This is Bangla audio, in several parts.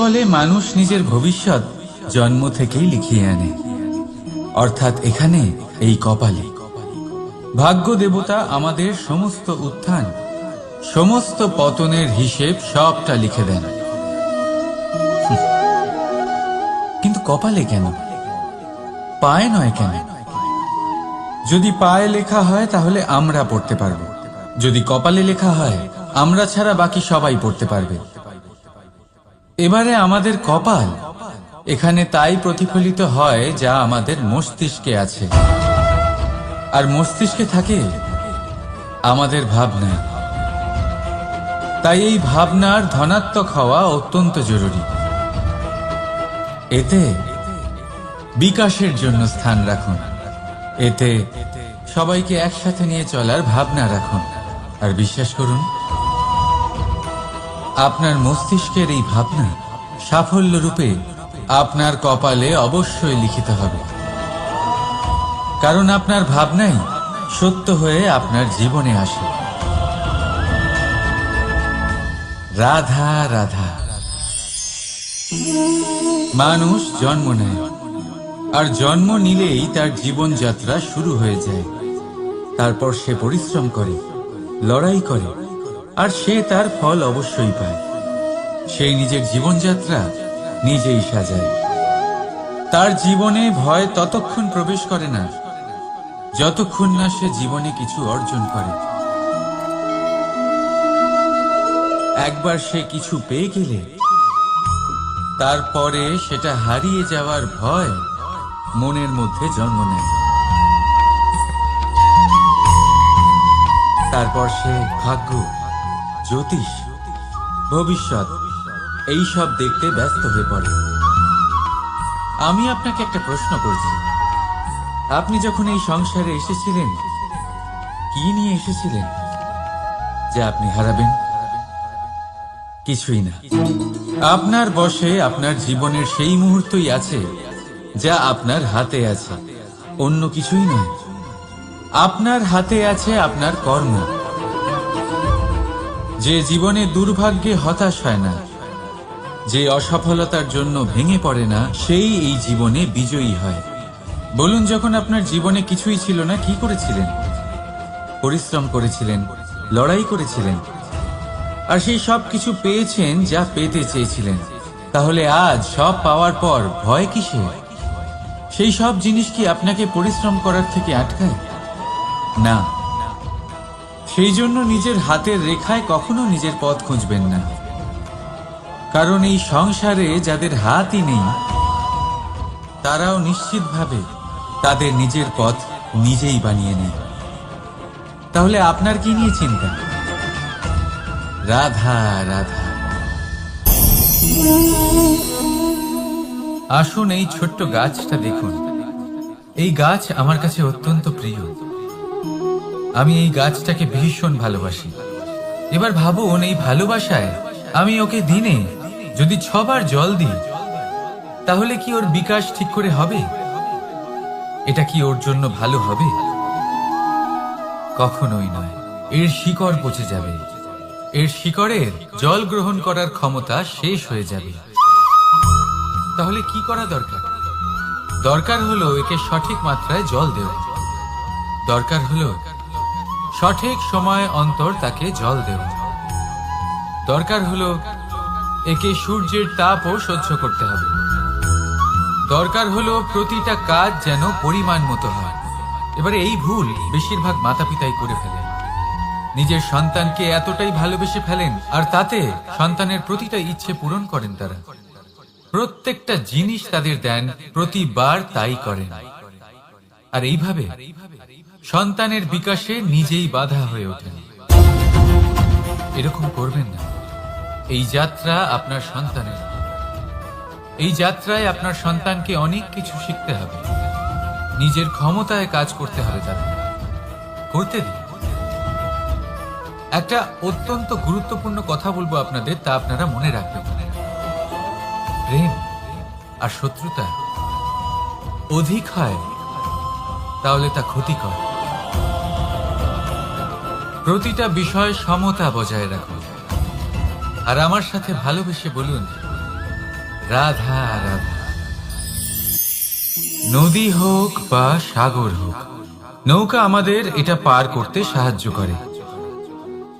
বলে মানুষ নিজের ভবিষ্যৎ জন্ম থেকেই লিখিয়ে আনে, অর্থাৎ এখানে এই কপালে। ভাগ্য দেবতা আমাদের সমস্ত উত্থান, সমস্ত পতনের হিসেব সবটা লিখে দেন। কিন্তু কপালে কেন, পায়ে নয় কেন? যদি পায়ে লেখা হয় তাহলে আমরা পড়তে পারবো, যদি কপালে লেখা হয় আমরা ছাড়া বাকি সবাই পড়তে পারবে। এবারে আমাদের কপাল এখানে তাই প্রতিফলিত হয় যা আমাদের মস্তিষ্কে আছে, আর মস্তিষ্কে থাকে আমাদের ভাবনা। তাই এই ভাবনার ধনাত্মক হওয়া অত্যন্ত জরুরি। এতে বিকাশের জন্য স্থান রাখুন, এতে সবাইকে একসাথে নিয়ে চলার ভাবনা রাখুন, আর বিশ্বাস করুন আপনার মস্তিষ্কের এই ভাবনা সাফল্য রূপে আপনার কপালে অবশ্যই লিখিত হবে। কারণ আপনার ভাবনাই সত্য হয়ে আপনার জীবনে আসে। রাধা রাধা। মানুষ জন্ম নেয়, আর জন্ম নিলেই তার জীবনযাত্রা শুরু হয়ে যায়। তারপর সে পরিশ্রম করে, লড়াই করে, আর সে তার ফল অবশ্যই পায়। সেই নিজের জীবনযাত্রা নিজেই সাজায়। তার জীবনে ভয় ততক্ষণ প্রবেশ করে না যতক্ষণ না সে জীবনে কিছু অর্জন করে। একবার সে কিছু পেয়ে গেলে তারপরে সেটা হারিয়ে যাওয়ার ভয় মনের মধ্যে জন্ম নেয়। তারপর সে ভাগ্য, জ্যোতিষ, ভবিষ্যৎ এইসব দেখতে ব্যস্ত হয়ে পড়ে। আমি আপনাকে একটা প্রশ্ন করছি, আপনি যখন এই সংসারে এসেছিলেন কি নিয়ে এসেছিলেন যে আপনি হারাবেন? কিছুই না। আপনার বশে আপনার জীবনের সেই মুহূর্তই আছে যা আপনার হাতে আছে, অন্য কিছুই নয়। আপনার হাতে আছে আপনার কর্ম। যে জীবনে দুর্ভাগ্যে হতাশ হয় না, যে অসফলতার জন্য ভেঙে পড়ে না, সেই এই জীবনে বিজয়ী হয়। বলুন, যখন আপনার জীবনে কিছুই ছিল না কি করেছিলেন? পরিশ্রম করেছিলেন, লড়াই করেছিলেন, আর সেই সব কিছু পেয়েছেন যা পেতে চেয়েছিলেন। তাহলে আজ সব পাওয়ার পর ভয় কিসের? সেই সব জিনিস কি আপনাকে পরিশ্রম করার থেকে আটকায়? না। সেই জন্য নিজের হাতের রেখায় কখনো নিজের পথ খুঁজবেন না। কারণ এই সংসারে যাদের হাতই নেই তারাও নিশ্চিতভাবে তাদের নিজের পথ নিজেই বানিয়ে নেয়। তাহলে আপনার কি নিয়ে চিন্তা? রাধা রাধা। আসুন এই ছোট্ট গাছটা দেখুন। এই গাছ আমার কাছে অত্যন্ত প্রিয়। আমি এই গাছটাকে ভীষণ ভালোবাসি। এবার ভাবুন, এই ভালোবাসায় আমি ওকে দিনে যদি 6 বার জল দিই তাহলে কি ওর বিকাশ ঠিক করে হবে? এটা কি ওর জন্য ভালো হবে? কখনোই নয়। এর শিকড় পচে যাবে, এর শিকড়ের জল গ্রহণ করার ক্ষমতা শেষ হয়ে যাবে। তাহলে কি করা দরকার? দরকার হলো একে সঠিক মাত্রায় জল দেওয়া। দরকার হলো সঠিক সময় অন্তর তাকে জল দেওয়া। দরকার হলো একে সূর্যের তাপও সহ্য করতে হবে। দরকার হলো প্রতিটা কাজ যেন পরিমাণ মতো হয়। এবারে এই ভুল বেশিরভাগ মাতা পিতাই করে ফেলেন। নিজের সন্তানকে এতটাই ভালোবেসে ফেলেন আর তাতে সন্তানের প্রতিটা ইচ্ছে পূরণ করেন। তারা প্রত্যেকটা জিনিস তাদের দেন, প্রতিবার তাই করেন। আর এইভাবে সন্তানের বিকাশে নিজেই বাধা হয়ে ওঠেন। এরকম করবেন না। এই যাত্রা আপনার সন্তানের। এই যাত্রায় আপনার সন্তানকে অনেক কিছু শিখতে হবে। নিজের ক্ষমতায় কাজ করতে হবে তাদের। করতে দিন। একটা অত্যন্ত গুরুত্বপূর্ণ কথা বলবো আপনাদের, তা আপনারা মনে রাখবেন। প্রেম আর শত্রুতা অধিক হয় তাহলে তা ক্ষতিকর। প্রতিটা বিষয় সমতা বজায় রাখুন। আর আমার সাথে ভালোবেসে বলুন, রাধা রাধা। নদী হোক বা সাগর হোক, নৌকা আমাদের এটা পার করতে সাহায্য করে।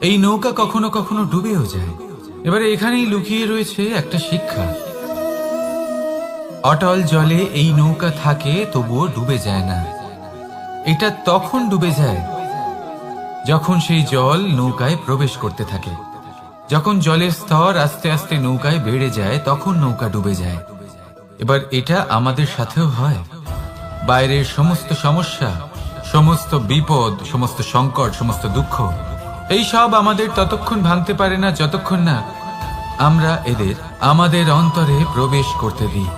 এই নৌকা কখনো কখনো ডুবেও যায়। এবারে এখানেই লুকিয়ে রয়েছে একটা শিক্ষা। অটল জলে এই নৌকা থাকে, তবুও ডুবে যায় না। এটা তখন ডুবে যায় যখন সেই জল নৌকায় প্রবেশ করতে থাকে। যখন জলের স্তর আস্তে আস্তে নৌকায় বেড়ে যায়, তখন নৌকা ডুবে যায়। এবার এটা আমাদের সাথেও হয়। বাইরের সমস্ত সমস্যা, সমস্ত বিপদ, সমস্ত সংকট, সমস্ত দুঃখ, এই সব আমাদের ততক্ষণ ভাঙতে পারে না যতক্ষণ না আমরা এদের আমাদের অন্তরে প্রবেশ করতে দিই।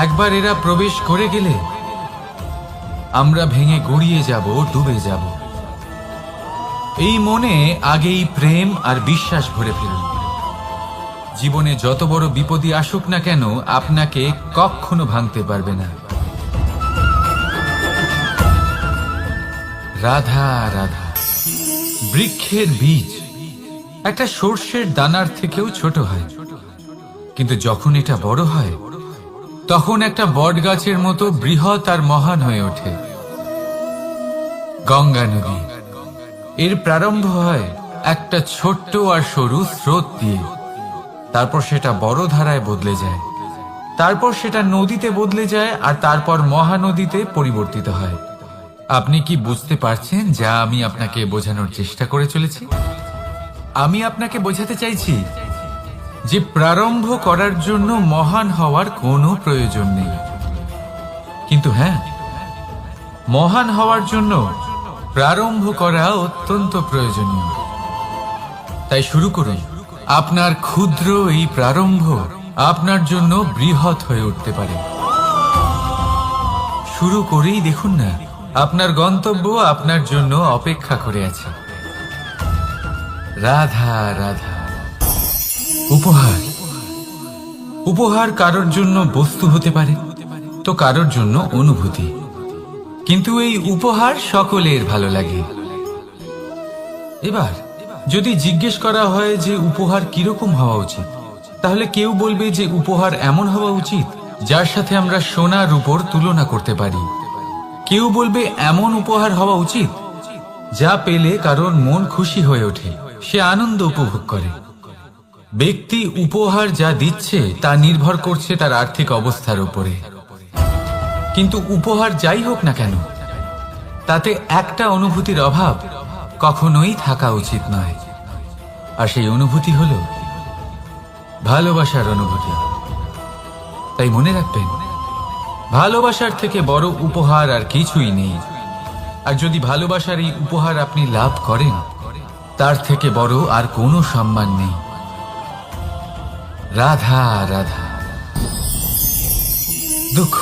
একবার এরা প্রবেশ করে গেলে আমরা ভেঙে গুড়িয়ে যাব, ডুবে যাব। এই মনে আগেই প্রেম আর বিশ্বাস ভরে ফেলুন। জীবনে যত বড় বিপদই আসুক না কেন, আপনাকে কখনো ভাঙতে পারবে না। রাধা রাধা। বৃক্ষের বীজ একটা সর্ষের দানার থেকেও ছোট হয়, কিন্তু যখন এটা বড় হয় তখন একটা বট গাছের মতো বৃহৎ আর মহান হয়ে ওঠে। গঙ্গা নদী, এর প্রারম্ভ হয় একটা ছোট্ট আর সরু স্রোত দিয়ে। তারপর সেটা বড় ধারায় বদলে যায়, তারপর সেটা নদীতে বদলে যায়, আর তারপর মহানদীতে পরিবর্তিত হয়। আপনি কি বুঝতে পারছেন যা আমি আপনাকে বোঝানোর চেষ্টা করে চলেছি? আমি আপনাকে বোঝাতে চাইছি যে প্রারম্ভ করার জন্য মহান হওয়ার কোনো প্রয়োজন নেই, কিন্তু হ্যাঁ, মহান হওয়ার জন্য প্রারম্ভ করা অত্যন্ত প্রয়োজনীয়। তাই শুরু করুন। আপনার ক্ষুদ্র এই প্রারম্ভ আপনার জন্য বৃহৎ হয়ে উঠতে পারে। শুরু করেই দেখুন না, আপনার গন্তব্য আপনার জন্য অপেক্ষা করে আছে। রাধা রাধা। উপহার, উপহার কারোর জন্য বস্তু হতে পারে, তো কারোর জন্য অনুভূতি। কিন্তু এই উপহার সকলের ভালো লাগে। এবার যদি জিজ্ঞেস করা হয় যে উপহার কিরকম হওয়া উচিত, তাহলে কেউ বলবে যে উপহার এমন হওয়া উচিত যার সাথে আমরা সোনা রূপোর তুলনা করতে পারি। কেউ বলবে এমন উপহার হওয়া উচিত যা পেলে কারোর মন খুশি হয়ে ওঠে, সে আনন্দ উপভোগ করে। ব্যক্তি উপহার যা দিচ্ছে তা নির্ভর করছে তার আর্থিক অবস্থার উপরে। কিন্তু উপহার যাই হোক না কেন, তাতে একটা অনুভূতির অভাব কখনোই থাকা উচিত নয়, আর সেই অনুভূতি হল ভালোবাসার অনুভূতি। তাই মনে রাখবেন, ভালোবাসার থেকে বড় উপহার আর কিছুই নেই। আর যদি ভালোবাসার এই উপহার আপনি লাভ করেন, তার থেকে বড় আর কোনো সম্মান নেই। রাধা রাধা। দুঃখ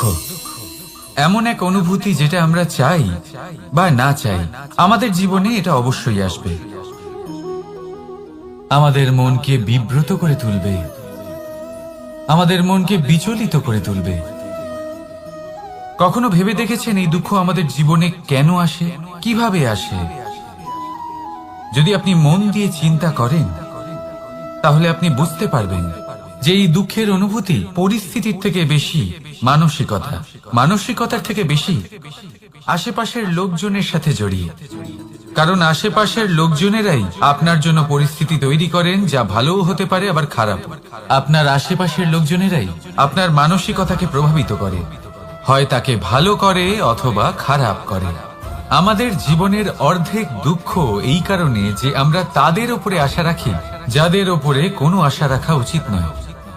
এমন এক অনুভূতি যেটা আমরা চাই বা না চাই, আমাদের জীবনে এটা অবশ্যই আসবে। আমাদের মনকে বিব্রত করে তুলবে, আমাদের মনকে বিচলিত করে তুলবে। কখনো ভেবে দেখেছেন এই দুঃখ আমাদের জীবনে কেন আসে, কিভাবে আসে? যদি আপনি মন দিয়ে চিন্তা করেন, তাহলে আপনি বুঝতে পারবেন যে এই দুঃখের অনুভূতি পরিস্থিতির থেকে বেশি মানসিকতার থেকে বেশি আশেপাশের লোকজনের সাথে জড়িয়ে। কারণ আশেপাশের লোকজনেরাই আপনার জন্য পরিস্থিতি তৈরি করেন, যা ভালোও হতে পারে আবার খারাপ। আপনার আশেপাশের লোকজনেরাই আপনার মানসিকতাকে প্রভাবিত করে, হয় তাকে ভালো করে অথবা খারাপ করে। আমাদের জীবনের অর্ধেক দুঃখ এই কারণে যে আমরা তাদের উপরে আশা রাখি যাদের উপরে কোনো আশা রাখা উচিত নয়,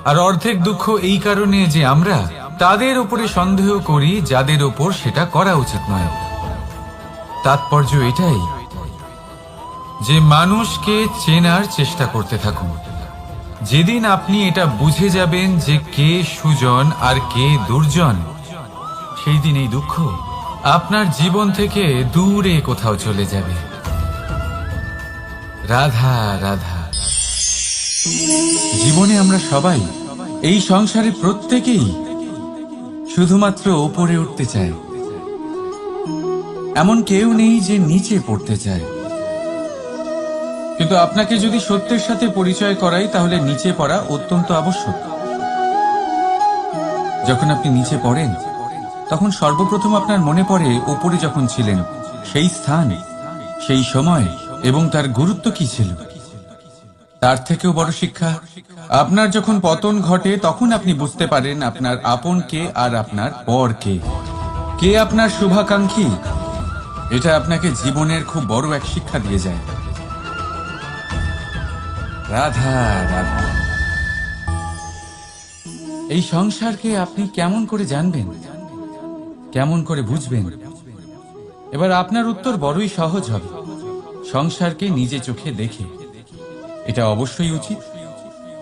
আর অর্ধেক দুঃখ এই কারণে যে আমরা তাদের উপরে সন্দেহ করি যাদের উপর সেটা করা উচিত নয়। তাৎপর্য এটাই যে মানুষকে চেনার চেষ্টা করতে থাকুন। যেদিন আপনি এটা বুঝে যাবেন যে কে সুজন আর কে দুর্জন, সেই দিন এই দুঃখ আপনার জীবন থেকে দূরে কোথাও চলে যাবে। রাধা রাধা। জীবনে আমরা সবাই, এই সংসারে প্রত্যেকেই শুধুমাত্র ওপরে উঠতে চায়। এমন কেউ নেই যে নিচে পড়তে চায়। কিন্তু আপনাকে যদি সত্যের সাথে পরিচয় করাই, তাহলে নিচে পড়া অত্যন্ত আবশ্যক। যখন আপনি নিচে পড়েন তখন সর্বপ্রথম আপনার মনে পড়ে ওপরে যখন ছিলেন সেই স্থান, সেই সময় এবং তার গুরুত্ব কি ছিল। তার থেকেও বড় শিক্ষা, আপনার যখন পতন ঘটে তখন আপনি বুঝতে পারেন আপনার আপন কে আর আপনার পর কে, কে আপনার শুভাকাঙ্ক্ষী। এটা আপনাকে জীবনের খুব বড় এক শিক্ষা দিয়ে যায়। রাধা রাধা। এই সংসারকে আপনি কেমন করে জানবেন, কেমন করে বুঝবেন? এবার আপনার উত্তর বড়ই সহজ হবে, সংসারকে নিজে চোখে দেখে। এটা অবশ্যই উচিত।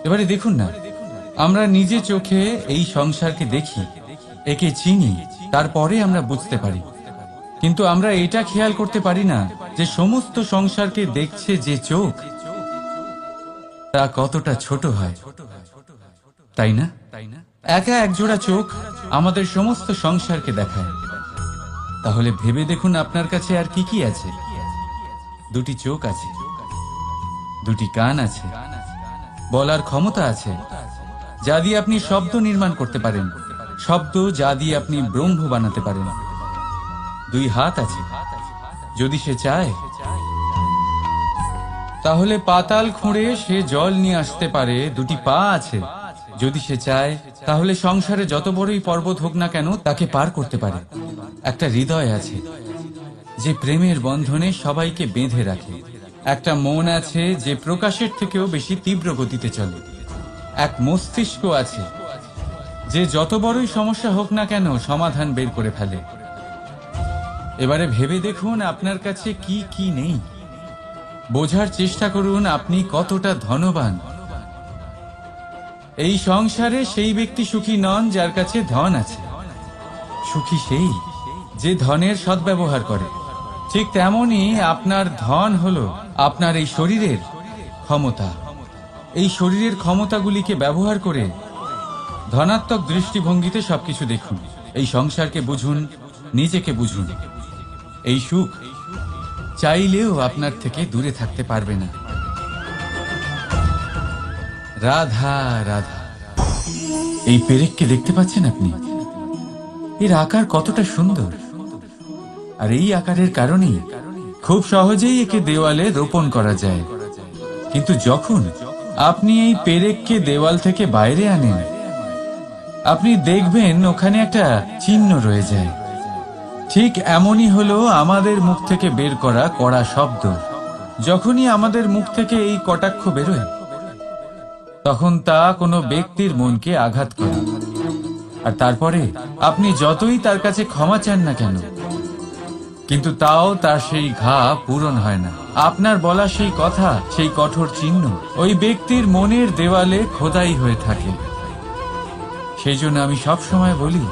এবারে দেখুন না, আমরা নিজে চোখে এই সংসারকে দেখি, একে চিনি, তারপরে আমরা বুঝতে পারি। কিন্তু আমরা এটা খেয়াল করতে পারি না যে সমস্ত সংসারকে দেখছে যে চোখ, তা কতটা ছোট হয়, তাই না? একা একজোড়া চোখ আমাদের সমস্ত সংসারকে দেখায়। তাহলে ভেবে দেখুন আপনার কাছে আর কি কি আছে। দুটি চোখ আছে, দুটি কান আছে, বলার ক্ষমতা আছে যা দিয়ে আপনি শব্দ নির্মাণ করতে পারেন, শব্দ যা দিয়ে আপনি ব্রহ্ম বানাতে পারেন। দুই হাত আছে, যদি সে চায় তাহলে পাতাল খুঁড়ে সে জল নিয়ে আসতে পারে। দুটি পা আছে, যদি সে চায় তাহলে সংসারে যত বড়ই পর্বত হোক না কেন তাকে পার করতে পারে। একটা হৃদয় আছে যে প্রেমের বন্ধনে সবাইকে বেঁধে রাখে। একটা মন আছে যে প্রকাশের থেকেও বেশি তীব্র গতিতে চলে। এক মস্তিষ্ক আছে যে যত বড়ই সমস্যা হোক না কেন সমাধান বের করে ফেলে। এবারে ভেবে দেখুন আপনার কাছে কি কি নেই। বোঝার চেষ্টা করুন আপনি কতটা ধনবান। এই সংসারে সেই ব্যক্তি সুখী নন যার কাছে ধন আছে, সুখী সেই যে ধনের সদ্ব্যবহার করে। ঠিক তেমনি আপনার ধন হলো আপনার এই শরীরের ক্ষমতা। এই শরীরের ক্ষমতাগুলিকে ব্যবহার করে ধনাত্মক দৃষ্টিভঙ্গিতে সবকিছু দেখুন। এই সংসারকে বুঝুন, নিজেকে বুঝুন। এই সুখ চাইলেও আপনার থেকে দূরে থাকতে পারবে না। রাধা রাধা। এই পেরেককে দেখতে পাচ্ছেন আপনি? এর আকার কতটা সুন্দর, আর এই আকারের কারণেই খুব সহজেই একে দেওয়ালে রোপণ করা যায়। কিন্তু যখন আপনি এই পেরেককে দেওয়াল থেকে বাইরে আনেন, আপনি দেখবেন ওখানে একটা চিহ্ন রয়ে যায়। ঠিক এমনই হলো আমাদের মুখ থেকে বের করা কড়া শব্দ। যখনই আমাদের মুখ থেকে এই কটাক্ষ বেরোয়, তখন তা কোনো ব্যক্তির মনকে আঘাত করে। আর তারপরে আপনি যতই তার কাছে ক্ষমা চান না কেন, কিন্তু তাও তার সেই ঘা পূরণ হয় না। আপনার বলা সেই কথা, সেই কঠোর চিহ্ন ওই ব্যক্তির মনের দেওয়ালে খোদাই হয়ে থাকে। সেই জন্য আমি সব সময় বলি,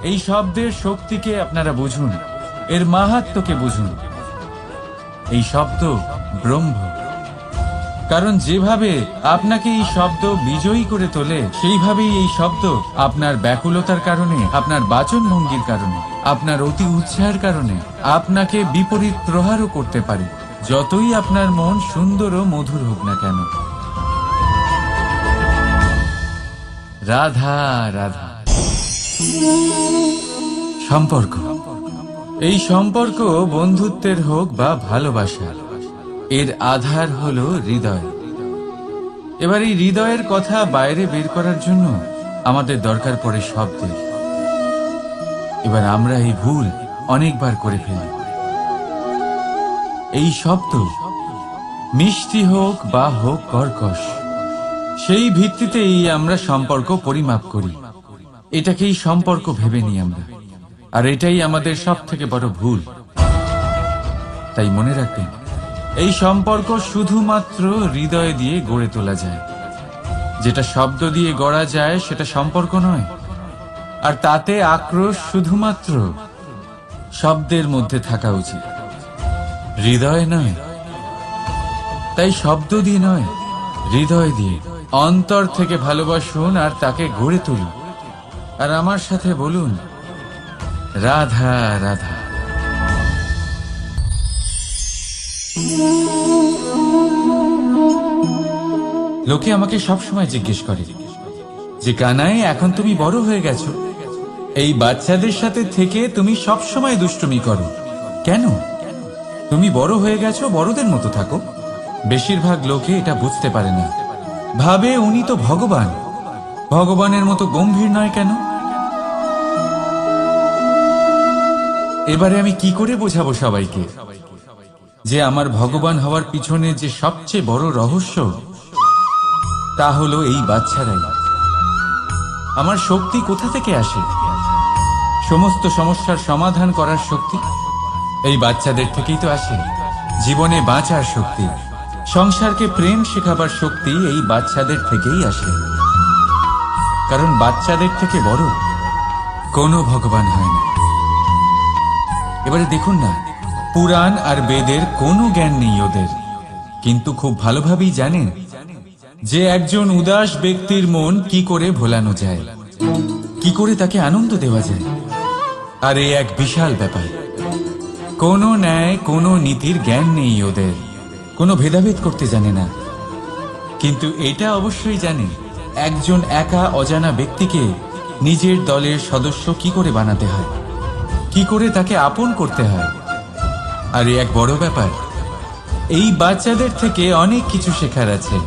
এই শব্দের শক্তিকে আপনারা বুঝুন, এর মাহাত্ম্যকে বুঝুন। এই শব্দ ব্রহ্ম। কারণ যেভাবে আপনাকে এই শব্দ বিজয়ী করে তোলে, সেইভাবেই এই শব্দ আপনার ব্যাকুলতার কারণে, আপনার বাচন ভঙ্গির কারণে, আপনার অতি উৎসাহের কারণে আপনাকে বিপরীত প্রহারও করতে পারে, যতই আপনার মন সুন্দর ও মধুর হোক না কেন। রাধা রাধা। সম্পর্ক, এই সম্পর্ক বন্ধুত্বের হোক বা ভালোবাসার, এর আধার হলো হৃদয়। এবার এই হৃদয়ের কথা বাইরে বের করার জন্য আমাদের দরকার পড়ে শব্দের। এবার আমরা এই ভুল অনেকবার করে ফেলি। এই শব্দ মিষ্টি হোক বা হোক কর্কশ, সেই ভিত্তিতেই আমরা সম্পর্ক পরিমাপ করি। এটাকেই সম্পর্ক ভেবে নিই আমরা, আর এটাই আমাদের সব থেকে বড় ভুল। তাই মনে রাখবেন, এই সম্পর্ক শুধুমাত্র হৃদয় দিয়ে গড়ে তোলা যায়। যেটা শব্দ দিয়ে গড়া যায় সেটা সম্পর্ক নয়। আর তাতে আক্রোশ শুধুমাত্র শব্দের মধ্যে থাকা উচিত, হৃদয় নয়। তাই শব্দ দিয়ে নয়, হৃদয় দিয়ে অন্তর থেকে ভালোবাসুন আর তাকে গড়ে তুলুন। আর আমার সাথে বলুন, রাধা রাধা। লোকে আমাকে সব সময় জিজ্ঞেস করে, যে কানাই, এখন তুমি বড় হয়ে গেছো, এই বাচ্চাদের সাথে থেকে তুমি সব সময় দুষ্টুমি করো কেন? তুমি বড় হয়ে গেছো, বড়দের মতো থাকো। বেশিরভাগ লোকে এটা বুঝতে পারে না, ভাবে উনি তো ভগবান, ভগবানের মতো গম্ভীর নয় কেন? এবারে আমি কি করে বোঝাবো সবাইকে যে আমার ভগবান হওয়ার পিছনে যে সবচেয়ে বড় রহস্য, তা হলো এই বাচ্চারাই। আমার শক্তি কোথা থেকে আসে? সমস্ত সমস্যার সমাধান করার শক্তি এই বাচ্চাদের থেকেই তো আসে। জীবনে বাঁচার শক্তি, সংসারকে প্রেম শেখাবার শক্তি এই বাচ্চাদের থেকেই আসে। কারণ বাচ্চাদের থেকে বড় কোনো ভগবান হয় না। এবারে দেখুন না, পুরাণ আর বেদের কোনো জ্ঞান নেই ওদের, কিন্তু খুব ভালোভাবেই জানেন যে একজন উদাস ব্যক্তির মন কি করে ভোলানো যায়, কি করে তাকে আনন্দ দেওয়া যায়। আর এ এক বিশাল ব্যাপার। কোনো ন্যায়, কোনো নীতির জ্ঞান নেই ওদের, কোনো ভেদাভেদ করতে জানে না। কিন্তু এটা অবশ্যই জানে একজন একা অজানা ব্যক্তিকে নিজের দলের সদস্য কি করে বানাতে হয়, কি করে তাকে আপন করতে হয়। আর এ এক বড় ব্যাপার। এই বাচ্চাদের থেকে অনেক কিছু শেখার আছে।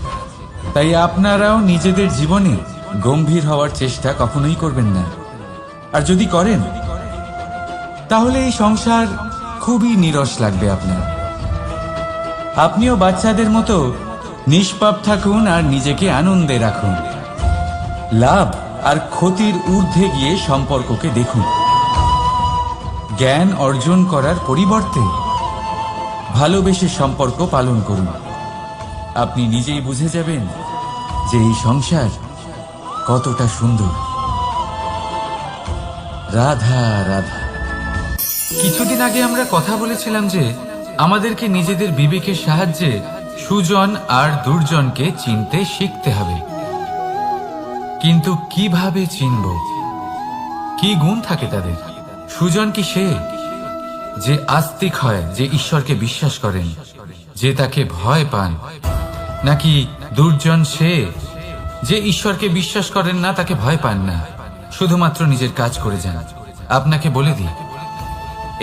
তাই আপনারাও নিজেদের জীবনে গম্ভীর হওয়ার চেষ্টা কখনোই করবেন না। আর যদি করেন তাহলে এই সংসার খুবই নিরস লাগবে আপনার। আপনিও বাচ্চাদের মতো নিষ্পাপ থাকুন আর নিজেকে আনন্দে রাখুন। লাভ আর ক্ষতির ঊর্ধ্বে গিয়ে সম্পর্ককে দেখুন। জ্ঞান অর্জন করার পরিবর্তে ভালোবেসে সম্পর্ক পালন করুন। আপনি নিজেই বুঝে যাবেন যে এই সংসার কতটা সুন্দর। রাধা রাধা। কিছুদিন আগে আমরা কথা বলেছিলাম যে আমাদেরকে নিজেদের বিবেকের সাহায্যে সুজন আর দুর্জনকে চিনতে শিখতে হবে। কিন্তু কিভাবে চিনব? কি গুণ থাকে তাদের? সুজন কি সে যে আস্তিক হয়, যে ঈশ্বরকে বিশ্বাস করেন, যে তাকে ভয় পান? নাকি দুর্জন সে যে ঈশ্বরকে বিশ্বাস করেন না, তাকে ভয় পান না, শুধুমাত্র নিজের কাজ করে যান? আপনাকে বলে দিই,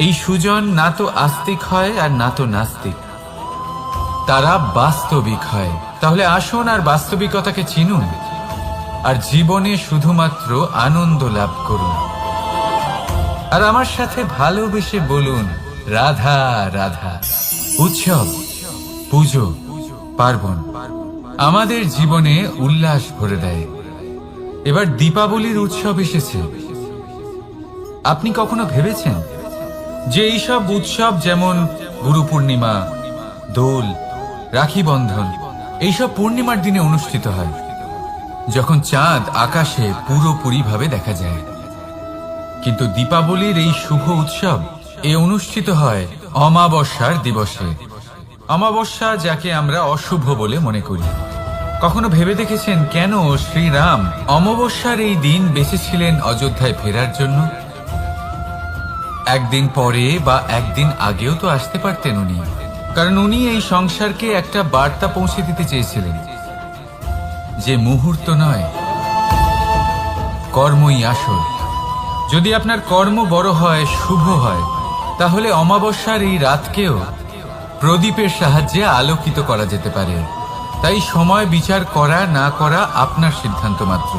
এই সুজন না তো আস্তিক হয় আর না তো নাস্তিক, তারা বাস্তবিক হয়। তাহলে আসুন আর বাস্তবিকতাকে চিনুন আর জীবনে শুধুমাত্র আনন্দ লাভ করুন। আর আমার সাথে ভালোবেসে বলুন রাধা রাধা। উৎসব, পুজো, পার্বণ আমাদের জীবনে উল্লাস ভরে দেয়। এবার দীপাবলির উৎসব এসেছে। আপনি কখনো ভেবেছেন যে এইসব উৎসব যেমন গুরু পূর্ণিমা, দোল, রাখি বন্ধন এইসব পূর্ণিমার দিনে অনুষ্ঠিত হয়, যখন চাঁদ আকাশে পুরোপুরি ভাবে দেখা যায়। কিন্তু দীপাবলির এই শুভ উৎসব অনুষ্ঠিত হয় অমাবস্যার দিবসে। অমাবস্যা যাকে আমরা অশুভ বলে মনে করি। কখনো ভেবে দেখেছেন কেন শ্রীরাম অমাবস্যার এই দিন বেঁচেছিলেন অযোধ্যায় ফেরার জন্য? একদিন পরে বা একদিন আগেও তো আসতে পারতেন উনি, কারণ উনি এই সংসারকে একটা বার্তা পৌঁছে দিতে চেয়েছিলেন যে মুহূর্ত নয়, কর্মই আসল। যদি আপনার কর্ম বড় হয়, শুভ হয়, তাহলে অমাবস্যার এই রাতকেও প্রদীপের সাহায্যে আলোকিত করা যেতে পারে। তাই সময় বিচার করা না করা আপনার সিদ্ধান্ত মাত্র,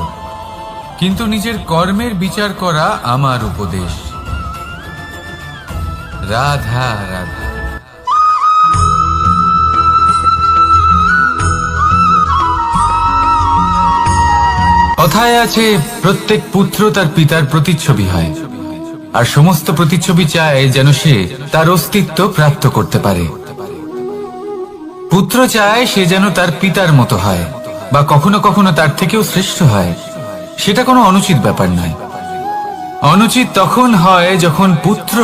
কিন্তু নিজের কর্মের বিচার করা আমার উপদেশ। রাধা রাধা। কথায় আছে প্রত্যেক পুত্র তার পিতার প্রতিচ্ছবি হয়, আর সমস্ত প্রতিচ্ছবি চায় যেন সে তার অস্তিত্ব প্রাপ্ত করতে পারে। পুত্র চায় সে যেন তার পিতার মতো হয়, বা কখনো কখনো তার থেকেও শ্রেষ্ঠ হয়। সেটা কোনো অনুচিত ব্যাপার নয়। অনুচিত তখন হয় যখন পুত্র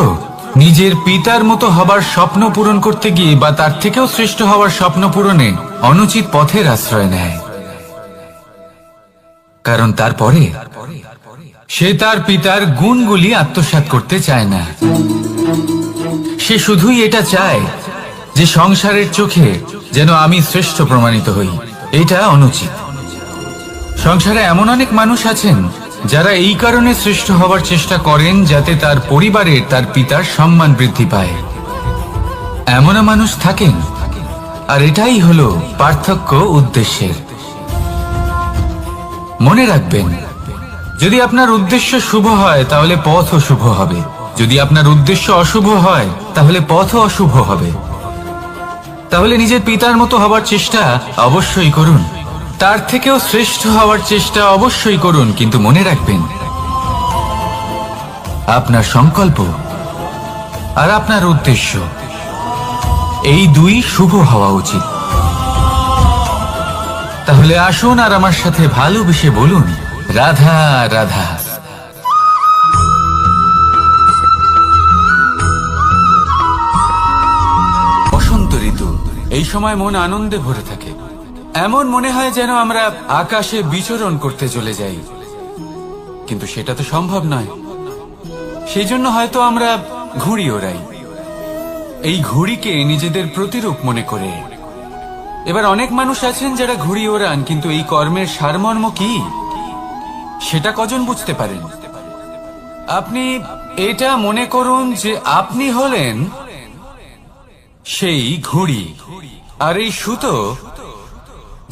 নিজের পিতার মতো হবার স্বপ্ন পূরণ করতে গিয়ে বা তার থেকেও শ্রেষ্ঠ হওয়ার স্বপ্ন পূরণে অনুচিত পথের আশ্রয় নেয়। কারণ তারপরে সে তার পিতার গুণগুলি আত্মসাৎ করতে চায় না। সে শুধুই এটা চায় যে সংসারের চোখে যেন আমি শ্রেষ্ঠ প্রমাণিত হই। এটা অনুচিত। সংসারে এমন অনেক মানুষ আছেন যারা এই কারণে শ্রেষ্ঠ হওয়ার চেষ্টা করেন যাতে তার পরিবারের তার পিতার সম্মান বৃদ্ধি পায়। এমনও মানুষ থাকেন, আর এটাই হলো পার্থক্য উদ্দেশ্যের। মনে রাখবেন, যদি আপনার উদ্দেশ্য শুভ হয় তাহলে পথও শুভ হবে, যদি আপনার উদ্দেশ্য অশুভ হয় তাহলে পথও অশুভ হবে। তাহলে নিজের পিতার মতো হবার চেষ্টা অবশ্যই করুন, তার থেকেও শ্রেষ্ঠ হওয়ার চেষ্টা অবশ্যই করুন, কিন্তু মনে রাখবেন আপনার সংকল্প আর আপনার উদ্দেশ্য এই দুই শুভ হওয়া উচিত। তাহলে আসুন আর আমার সাথে ভালোবেসে বলুন, রাধা রাধা। বসন্ত ঋতু, এই সময় মন আনন্দে ভরে থাকে। এমন মনে হয় যেন আমরা আকাশে বিচরণ করতে চলে যাই, কিন্তু সেটা তো সম্ভব নয়। সেই জন্য হয়তো আমরা ঘুড়ি ওড়াই, এই ঘুড়িকে নিজেদের প্রতিরূপ মনে করে। এবার অনেক মানুষ আছেন যারা ঘুড়ি ওড়ান, কিন্তু এই কর্মের সারমর্ম কি সেটা কজন বুঝতে পারেন? আপনি এটা মনে করুন যে আপনি হলেন সেই ঘুড়ি, আর এই সুতো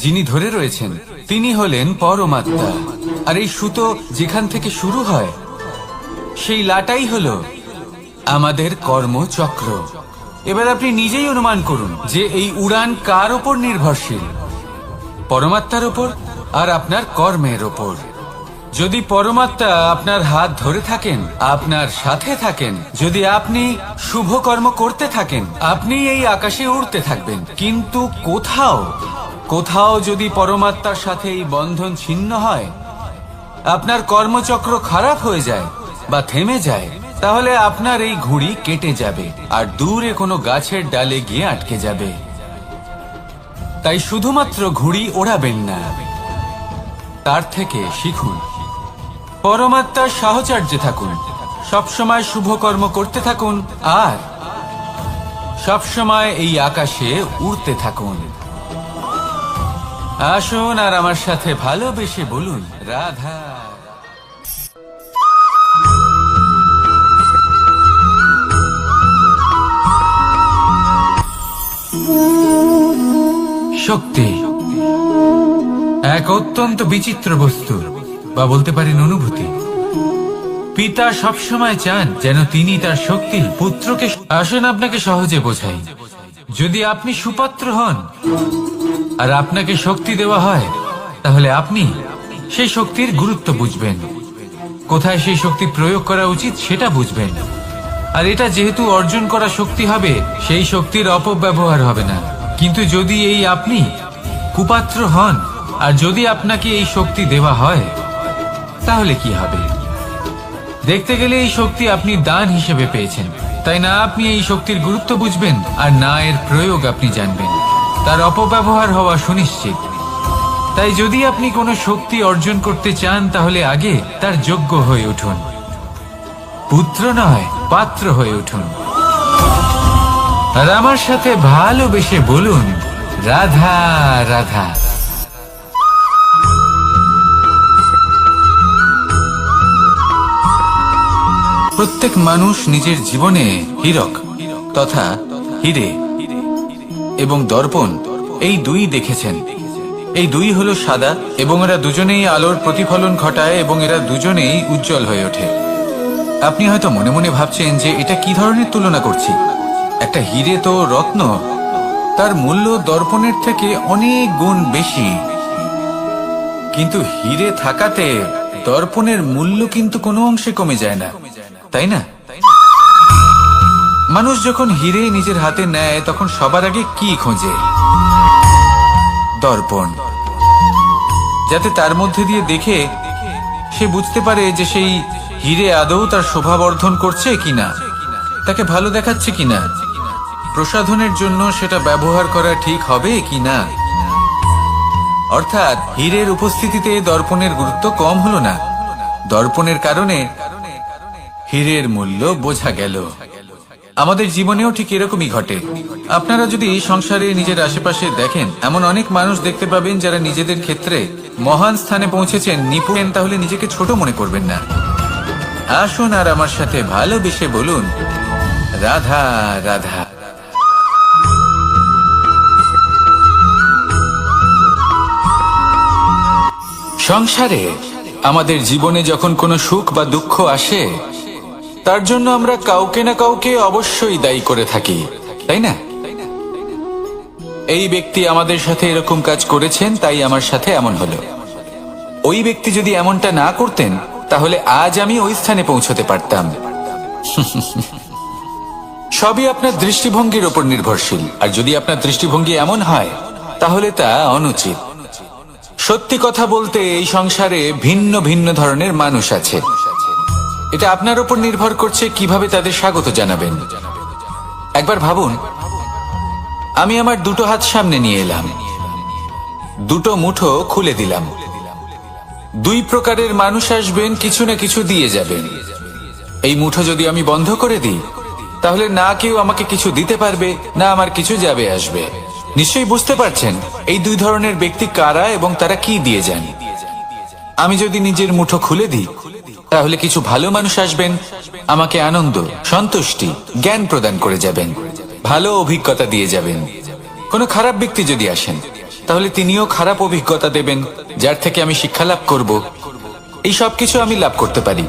যিনি ধরে রয়েছেন তিনি হলেন পরমাত্মা। আর এই সুতো যেখান থেকে শুরু হয় সেই লাটাই হলো আমাদের কর্মচক্র। এবার আপনি নিজেই অনুমান করুন যে এই উড়ান কার ওপর নির্ভরশীল? পরমাত্মার ওপর আর আপনার কর্মের ওপর। যদি পরমাত্মা আপনার হাত ধরে থাকেন, আপনার সাথে থাকেন, যদি আপনি শুভ কর্ম করতে থাকেন, আপনি এই আকাশে উড়তে থাকবেন। কিন্তু কোথাও কোথাও যদি পরমাত্মার সাথে এই বন্ধন ছিন্ন হয়, আপনার কর্মচক্র খারাপ হয়ে যায় বা থেমে যায়, তাহলে আপনার এই ঘুড়ি কেটে যাবে আর দূরে কোনো গাছের ডালে গিয়ে আটকে যাবে। তাই শুধুমাত্র ঘুড়ি ওড়াবেন না, তার থেকে শিখুন, পরমাত্মার সাহচর্যে থাকুন, সবসময় শুভ কর্ম করতে থাকুন আর সবসময় এই আকাশে উড়তে থাকুন। আসুন আর আমার সাথে ভালোবেসে বলুন, রাধা। শক্তি এক অত্যন্ত বিচিত্র বস্তু, বা বলতে পারেন অনুভূতি। পিতা সবসময় চান যেন তিনি তার শক্তি পুত্রকে। আসুন আপনাকে সহজে বোঝাই। যদি আপনি সুপাত্র হন আর আপনাকে শক্তি দেওয়া হয়, তাহলে আপনি সেই শক্তির গুরুত্ব বুঝবেন, কোথায় সেই শক্তি প্রয়োগ করা উচিত সেটা বুঝবেন। আর এটা যেহেতু অর্জন করা শক্তি হবে, সেই শক্তির অপব্যবহার হবে না। কিন্তু যদি এই আপনি কুপাত্র হন আর যদি আপনাকে এই শক্তি দেওয়া হয়, তাহলে কি হবে? দেখতে গেলে এই শক্তি আপনি দান হিসেবে পেয়েছেন, তাই না আপনি এই শক্তির গুরুত্ব বুঝবেন আর না এর প্রয়োগ আপনি জানবেন। তার অপব্যবহার হওয়া সুনিশ্চিত। তাই যদি আপনি কোনো শক্তি অর্জন করতে চান, তাহলে আগে তার যোগ্য হয়ে উঠুন, পুত্র নয় পাত্র হয়ে উঠুন। আর আমার সাথে ভালোবেসে বলুন, রাধা রাধা। প্রত্যেক মানুষ নিজের জীবনে হীরক তথা হিরে এবং দর্পণ এই দুই দেখেছেন। এই দুই হলো সাদা এবং এরা দুজনেই আলোর প্রতিফলন ঘটায় এবং এরা দুজনেই উজ্জ্বল হয়ে ওঠে। আপনি হয়তো মনে মনে ভাবছেন যে এটা কি ধরনের তুলনা করছি। একটা হিরে তো রত্ন, তার মূল্য দর্পণের থেকে অনেক গুণ বেশি। কিন্তু হিরে থাকাতে দর্পণের মূল্য কিন্তু কোনো অংশে কমে যায় না, তাই না? মানুষ যখন হিরে নিজের হাতে নেয় তখন সবার আগে কি খোঁজে? দর্পণ, যাতে তার মধ্যে দিয়ে দেখে সে বুঝতে পারে যে সেই হিরে আদৌ তার শোভা বর্ধন করছে কিনা, তাকে ভালো দেখাচ্ছে কিনা, প্রসাধনের জন্য সেটা ব্যবহার করা ঠিক হবে কিনা। অর্থাৎ হীরের উপস্থিতিতে দর্পণের গুরুত্ব কম হলো না, দর্পণের কারণে হীরের মূল্য বোঝা গেল। আমাদের জীবনেও ঠিক এরকমই ঘটে। আপনারা যদি সংসারে নিজের আশেপাশে দেখেন, এমন অনেক মানুষ দেখতে পাবেন যারা নিজেদের ক্ষেত্রে মহান স্থানে পৌঁছেছেন, নিপুণ, তাহলে নিজেকে ছোট মনে করবেন না। আসুন আর আমার সাথে ভালোবেসে বলুন, রাধা রাধা। সংসারে আমাদের জীবনে যখন কোনো সুখ বা দুঃখ আসে, তার জন্য আমরা কাউকে না কাউকে অবশ্যই দায়ী করে থাকি, তাই না? এই ব্যক্তি আমাদের সাথে এরকম কাজ করেছেন, তাই আমার সাথে এমন হলো। ওই ব্যক্তি যদি এমনটা না করতেন, তাহলে আজ আমি ওই স্থানে পৌঁছতে পারতাম। সবই আপনার দৃষ্টিভঙ্গির ওপর নির্ভরশীল, আর যদি আপনার দৃষ্টিভঙ্গি এমন হয়, তাহলে তা অনুচিত। সত্যি কথা বলতে, এই সংসারে ভিন্ন ভিন্ন ধরনের মানুষ আছে। এটা আপনার উপর নির্ভর করছে কিভাবে তাদের স্বাগত জানাবেন। একবার ভাবুন, আমি আমার দুটো হাত সামনে নিয়ে এলাম, দুটো মুঠো খুলে দিলাম। দুই প্রকারের মানুষ আসবেন, কিছু না কিছু দিয়ে যাবেন। এই মুঠো যদি আমি বন্ধ করে দিই, তাহলে না কেউ আমাকে কিছু দিতে পারবে, না আমার কিছু যাবে আসবে। নিশ্চয়ই বুঝতে পারছেন এই দুই ধরনের ব্যক্তি কারা এবং তারা কি দিয়ে যান। আমি যদি নিজের মুঠো খুলে দিই, তাহলে কিছু ভালো মানুষ আসবেন, আমাকে আনন্দ, সন্তুষ্টি, জ্ঞান প্রদান করে যাবেন, ভালো অভিজ্ঞতা দিয়ে যাবেন। কোনো খারাপ ব্যক্তি যদি আসেন, তাহলে তিনিও খারাপ অভিজ্ঞতা দেবেন, যার থেকে আমি শিক্ষা লাভ করব। এই সব কিছু আমি লাভ করতে পারি।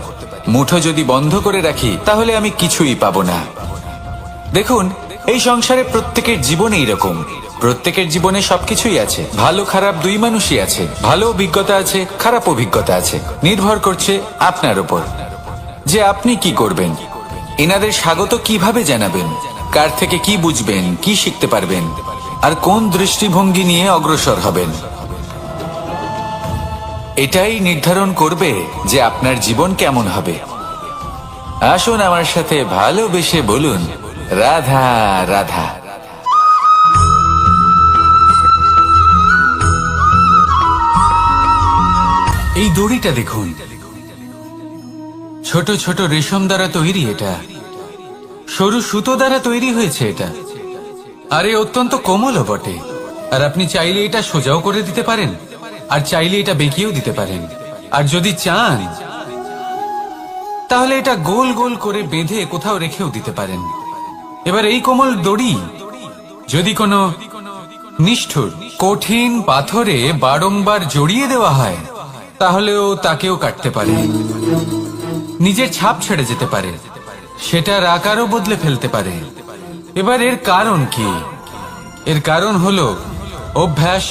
মুঠো যদি বন্ধ করে রাখি, তাহলে আমি কিছুই পাবো না। দেখুন, এই সংসারে প্রত্যেকের জীবনে এরকম, প্রত্যেকের জীবনে সবকিছুই আছে, ভালো খারাপ দুই মানুষই আছে, ভালো অভিজ্ঞতা আছে, খারাপ অভিজ্ঞতা আছে। নির্ভর করছে আপনার উপর যে আপনি কি করবেন, এনাদের স্বাগত কিভাবে জানাবেন, কার থেকে কি বুঝবেন, কি শিখতে পারবেন, আর কোন দৃষ্টিভঙ্গি নিয়ে অগ্রসর হবেন। এটাই নির্ধারণ করবে যে আপনার জীবন কেমন হবে। আসুন আমার সাথে ভালোবেসে বলুন, রাধা রাধা। এই দড়িটা দেখুন, ছোট ছোট রেশম দ্বারা তৈরি, এটা সরু সুতো দ্বারা তৈরি হয়েছে এটা, আর এ অত্যন্ত কোমলও বটে। আর আপনি চাইলে এটা সোজাও করে দিতে পারেন, আর চাইলে এটা বেঁকিয়েও দিতে পারেন, আর যদি চান তাহলে এটা গোল গোল করে বেঁধে কোথাও রেখেও দিতে পারেন। এবার এই কোমল দড়ি যদি কোনো নিষ্ঠুর কঠিন পাথরে বারংবার জড়িয়ে দেওয়া হয়, তাহলেও তাকেও কাটতে পারে, নিজের ছাপ ছেড়ে যেতে পারে, সেটার আকারও বদলে ফেলতে পারে। এবার এর কারণ কি? এর কারণ হলো অভ্যাস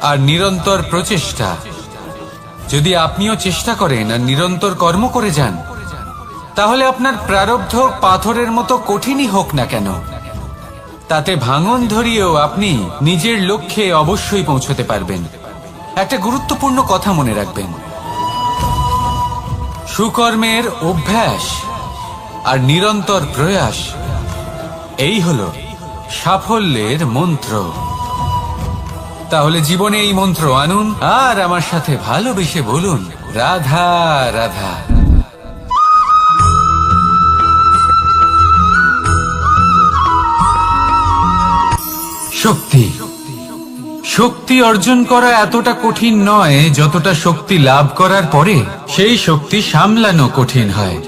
আর নিরন্তর প্রচেষ্টা। যদি আপনিও চেষ্টা করেন আর নিরন্তর কর্ম করে যান, তাহলে আপনার প্রারব্ধ পাথরের মতো কঠিনই হোক না কেন, তাতে ভাঙন ধরিয়েও আপনি নিজের লক্ষ্যে অবশ্যই পৌঁছতে পারবেন। একটা গুরুত্বপূর্ণ কথা মনে রাখবেন, সুকর্মের অভ্যাস আর নিরন্তর প্রয়াস, এই হলো সাফল্যের মন্ত্র। তাহলে জীবনে এই মন্ত্র আনুন আর আমার সাথে ভালোবেসে বলুন, রাধা রাধা। শক্তি, শক্তি অর্জন করা এতটা কঠিন নয় যতটা শক্তি লাভ করার পরে সেই শক্তি সামলানো কঠিন হয়।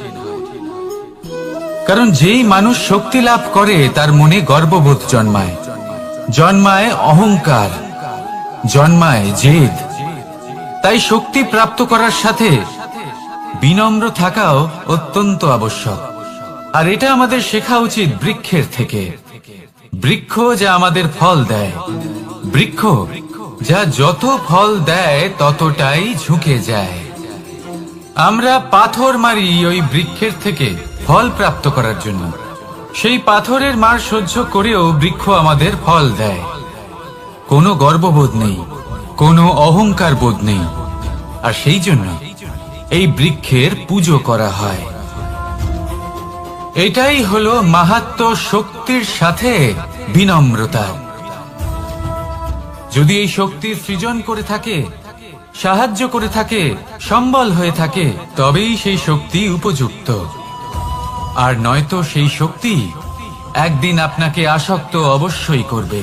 কারণ যেই মানুষ শক্তি লাভ করে, তার মনে গর্ববোধ জন্মায়, জন্মায় অহংকার, জন্মায় জেদ। তাই শক্তি প্রাপ্ত করার সাথে বিনম্র থাকাও অত্যন্ত আবশ্যক। আর এটা আমাদের শেখা উচিত বৃক্ষের থেকে। বৃক্ষ যা আমাদের ফল দেয়, বৃক্ষ যা যত ফল দেয় ততটাই ঝুঁকে যায়। আমরা পাথর মারি ওই বৃক্ষের থেকে ফল প্রাপ্ত করার জন্য। সেই পাথরের মার সহ্য করেও বৃক্ষ আমাদের ফল দেয়। কোনো গর্ববোধ নেই, কোনো অহংকার বোধ নেই, আর সেই জন্য এই বৃক্ষের পুজো করা হয়। এটাই হলো মাহাত্ম্য শক্তির সাথে বিনম্রতা। যদি এই শক্তির সৃজন করে থাকে, সাহায্য করে থাকে, সম্বল হয়ে থাকে, তবেই সেই শক্তি উপযুক্ত। আর নয়তো সেই শক্তি একদিন আপনাকে আসক্ত অবশ্যই করবে।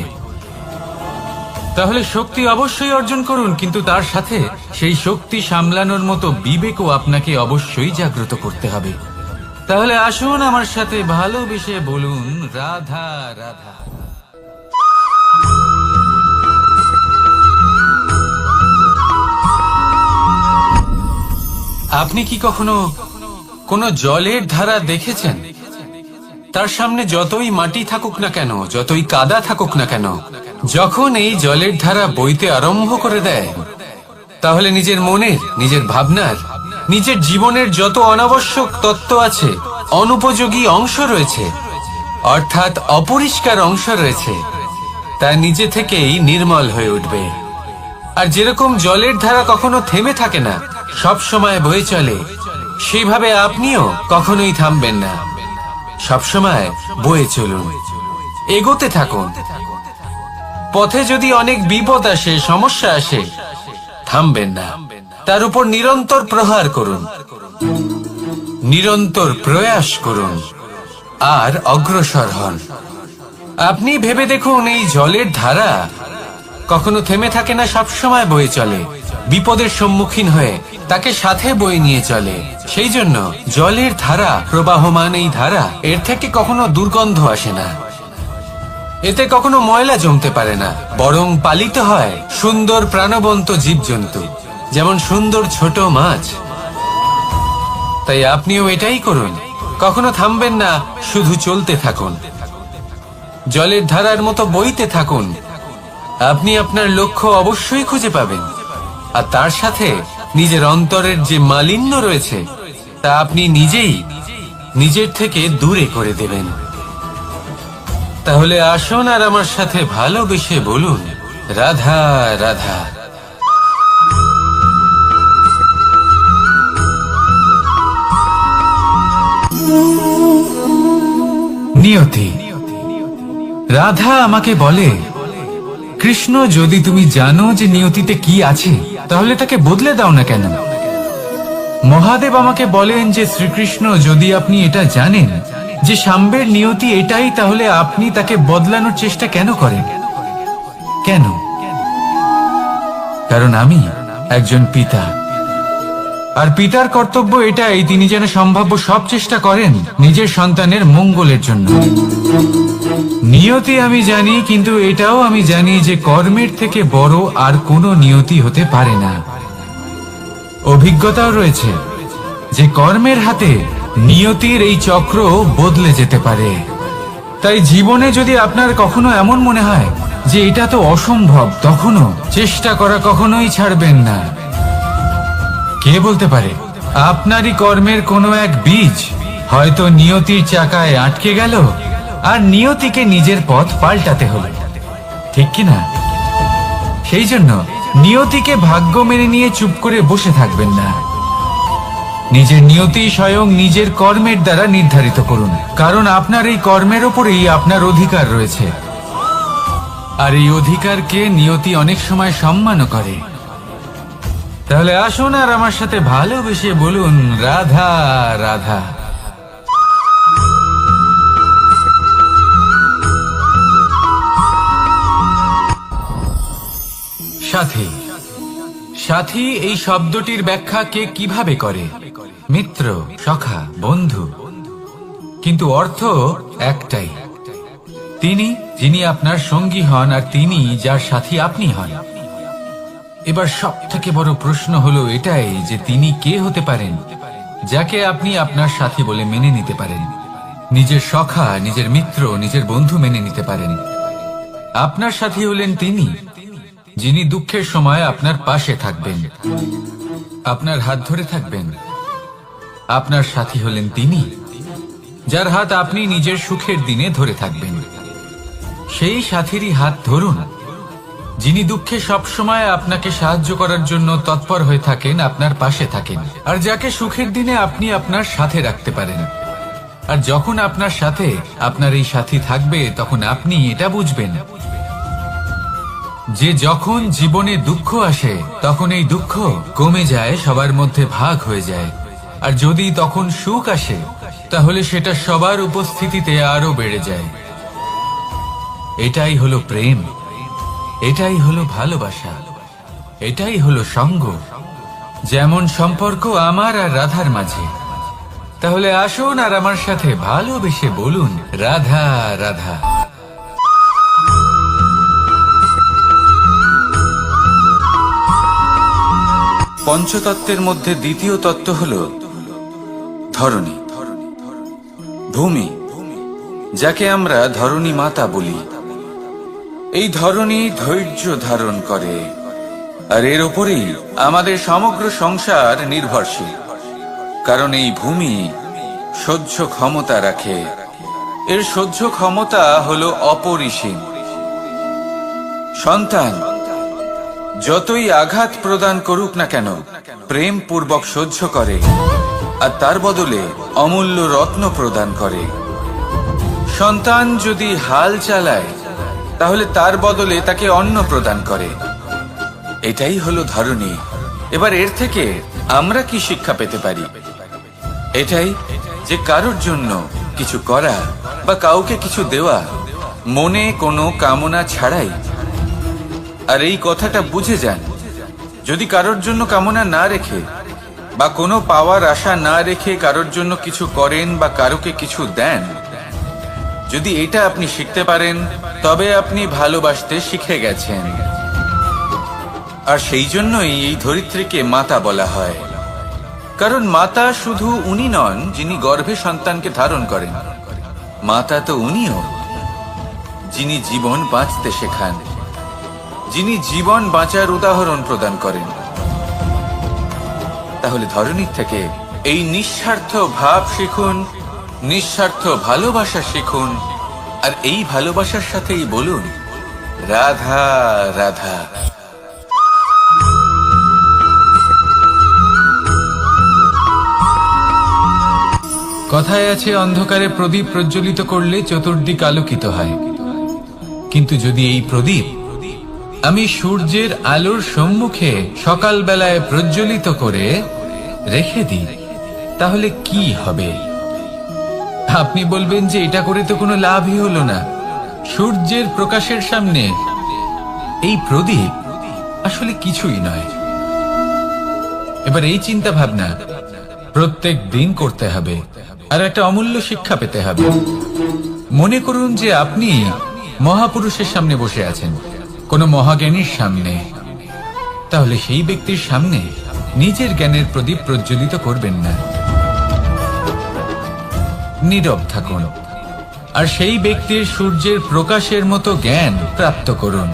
তাহলে শক্তি অবশ্যই অর্জন করুন, কিন্তু তার সাথে সেই শক্তি সামলানোর মতো বিবেকও আপনাকে অবশ্যই জাগ্রত করতে হবে। তাহলে আসুন আমার সাথে ভালোবেসে বলুন রাধা রাধা। আপনি কি কখনো কোনো জলের ধারা দেখেছেন? তার সামনে যতই মাটি থাকুক না কেন, যতই কাদা থাকুক না কেন, যখন এই জলের ধারা বইতে আরম্ভ করে দেয়, তাহলে নিজের মনের, নিজের ভাবনার, নিজের জীবনের যত অনাবশ্যক তত্ত্ব আছে, অনুপযোগী অংশ রয়েছে, অর্থাৎ অপরিষ্কার অংশ রয়েছে, তা নিজে থেকেই নির্মল হয়ে উঠবে। আর যেরকম জলের ধারা কখনো থেমে থাকে না, সব সময় বয়ে চলে, সেইভাবে আপনিও কখনোই থামবেন না। সবসময় বয়ে চলুন, এগোতে থাকুন। পথে যদি অনেক বিপদ আসে, সমস্যা আসে, থামবেন না, তার উপর নিরন্তর প্রহার করুন, নিরন্তর প্রয়াস করুন আর অগ্রসর হন। আপনি ভেবে দেখুন, এই জলের ধারা কখনো থেমে থাকে না, সবসময় বয়ে চলে, বিপদের সম্মুখীন হয়ে তাকে সাথে বয়ে নিয়ে চলে। সেই জন্য জলের ধারা, প্রবাহমান এই ধারা, এর থেকে কখনো দুর্গন্ধ আসে না, এতে কখনো ময়লা জমতে পারে না, বরং পালিত হয় সুন্দর প্রাণবন্ত জীবজন্তু, যেমন সুন্দর ছোট মাছ। তাই আপনিও এটাই করুন, কখনো থামবেন না, শুধু চলতে থাকুন, জলের ধারার মতো বইতে থাকুন। আপনি আপনার লক্ষ্য অবশ্যই খুঁজে পাবেন, আর তার সাথে নিজের অন্তরের যে মালিন্য রয়েছে তা আপনি নিজেই নিজের থেকে দূরে করে দেবেন। তাহলে আসুন আর আমার সাথে ভালোবেসে বলুন রাধা রাধা। নিয়তি। রাধা আমাকে বলে, কৃষ্ণ, যদি তুমি জানো যে নিয়তিতে কি আছে, তাহলে তাকে বদলে দাও না কেন? মহাদেব আমাকে বলেন যে শ্রীকৃষ্ণ, যদি আপনি এটা জানেন যে সাম্বের নিয়তি এটাই, তাহলে আপনি তাকে বদলানোর চেষ্টা কেন করেন? কেন? কারণ আমি একজন পিতা, আর পিতার কর্তব্য এটাই, তিনি যেন সম্ভাব্য সব চেষ্টা করেন নিজের সন্তানের মঙ্গলের জন্য। নিয়তি আমি জানি, কিন্তু এটাও আমি জানি যে কর্মের থেকে বড় আর কোনো নিয়তি হতে পারে না। অভিজ্ঞতাও রয়েছে যে কর্মের হাতে নিয়তির এই চক্র বদলে যেতে পারে। তাই জীবনে যদি আপনার কখনো এমন মনে হয় যে এটা তো অসম্ভব, তখনও চেষ্টা করা কখনোই ছাড়বেন না। কে বলতে পারে আপনারই কর্মের কোনো এক বীজ হয়তো নিয়তির চাকায় আটকে গেল, আর নিয়তিকে নিজের পথ পাল্টাতে হলো, ঠিক কিনা? সেই জন্য নিয়তিকে ভাগ্য মেনে নিয়ে চুপ করে বসে থাকবেন না। নিজের নিয়তি স্বয়ং নিজের কর্মের দ্বারা নির্ধারিত করুন, কারণ আপনার এই কর্মের ওপরেই আপনার অধিকার রয়েছে, আর এই অধিকারকে নিয়তি অনেক সময় সম্মানও করে। তাহলে আসুন আর আমার সাথে ভালোবেসে বলুন রাধা রাধা। সাথী। সাথী এই শব্দটির ব্যাখ্যা কে কিভাবে করে? মিত্র, সখা, বন্ধু, কিন্তু অর্থ একটাই, তিনি যিনি আপনার সঙ্গী হন আর তিনি যার সাথী আপনি হন। এবার সব থেকে বড় প্রশ্ন হলো এটাই যে তিনি কে হতে পারেন যাকে আপনি আপনার সাথী বলে মেনে নিতে পারেন, নিজের সখা, নিজের মিত্র, নিজের বন্ধু মেনে নিতে পারেন। আপনার সাথী হলেন তিনি যিনি দুঃখের সময় আপনার পাশে থাকবেন, আপনার হাত ধরে থাকবেন। আপনার সাথী হলেন তিনি যার হাত আপনি নিজের সুখের দিনে ধরে থাকবেন। সেই সাথীরই হাত ধরুন যিনি দুঃখে সবসময় আপনাকে সাহায্য করার জন্য তৎপর হয়ে থাকেন, আপনার পাশে থাকেন, আর যাকে সুখের দিনে আপনি আপনার সাথে রাখতে পারেন। আর যখন আপনার সাথে আপনার এই সাথী থাকবে, তখন আপনি এটা বুঝবেন যে যখন জীবনে দুঃখ আসে, তখন এই দুঃখ কমে যায়, সবার মধ্যে ভাগ হয়ে যায়। আর যদি তখন সুখ আসে, তাহলে সেটা সবার উপস্থিতিতে আরো বেড়ে যায়। এটাই হলো প্রেম, এটাই হলো ভালোবাসা, এটাই হলো সঙ্গ, যেমন সম্পর্ক আমার আর রাধার মাঝে। তাহলে আসুন আর আমার সাথে ভালোবেসে বলুন, রাধা রাধা। পঞ্চতত্ত্বের মধ্যে দ্বিতীয় তত্ত্ব হল ধরণী, ভূমি, যাকে আমরা ধরণী মাতা বলি। এই ধরণী ধৈর্য ধারণ করে, আর এর উপরেই আমাদের সমগ্র সংসার নির্ভরশীল। কারণ এই ভূমি সহ্য ক্ষমতা রাখে, এর সহ্য ক্ষমতা হলো অপরিসীম। সন্তান যতই আঘাত প্রদান করুক না কেন, প্রেম পূর্বক সহ্য করে, আর তার বদলে অমূল্য রত্ন প্রদান করে। সন্তান যদি হাল চালায়, তাহলে তার বদলে তাকে অন্ন প্রদান করে। এটাই হলো ধরণী। এবার এর থেকে আমরা কি শিক্ষা পেতে পারি? এটাই যে কারোর জন্য কিছু করা বা কাউকে কিছু দেওয়া মনে কোনো কামনা ছাড়াই। আর এই কথাটা বুঝে যান, যদি কারোর জন্য কামনা না রেখে বা কোনো পাওয়ার আশা না রেখে কারোর জন্য কিছু করেন বা কারোকে কিছু দেন, যদি এটা আপনি শিখতে পারেন, তবে আপনি ভালোবাসতে শিখে গেছেন। আর সেই জন্যই এই ধরিত্রীকে মাতা বলা হয়। কারণ মাতা শুধু উনি নন যিনি গর্ভে সন্তানকে ধারণ করেন, মাতা তো উনিও যিনি জীবন বাঁচতে শেখান, যিনি জীবন বাঁচার উদাহরণ প্রদান করেন। তাহলে ধরণীর থেকে এই নিঃস্বার্থ ভাব শিখুন, নিঃস্বার্থ ভালোবাসা শিখুন, আর এই ভালোবাসার সাথেই বলুন, রাধা রাধা। কথায় আছে, অন্ধকারে প্রদীপ প্রজ্বলিত করলে চতুর্দিক আলোকিত হয়। কিন্তু যদি এই প্রদীপ আমি সূর্যের আলোর সম্মুখে সকালবেলায় প্রজ্বলিত করে রেখে দিই, তাহলে কি হবে? আপনি বলবেন যে এটা করে তো কোনো লাভই হলো না। সূর্যের প্রকাশের সামনে এই প্রদীপ আসলে কিছুই নয়। এবার এই চিন্তা ভাবনা প্রত্যেক দিন করতে হবে, আর একটা অমূল্য শিক্ষা পেতে হবে। মনে করুন যে আপনি মহাপুরুষের সামনে বসে আছেন, কোনো মহাজ্ঞানীর সামনে। তাহলে সেই ব্যক্তির সামনে নিজের জ্ঞানের প্রদীপ প্রজ্বলিত করবেন না, নীরব থাকুন, আর সেই ব্যক্তির সূর্যের প্রকাশের মতো জ্ঞান প্রাপ্ত করুন।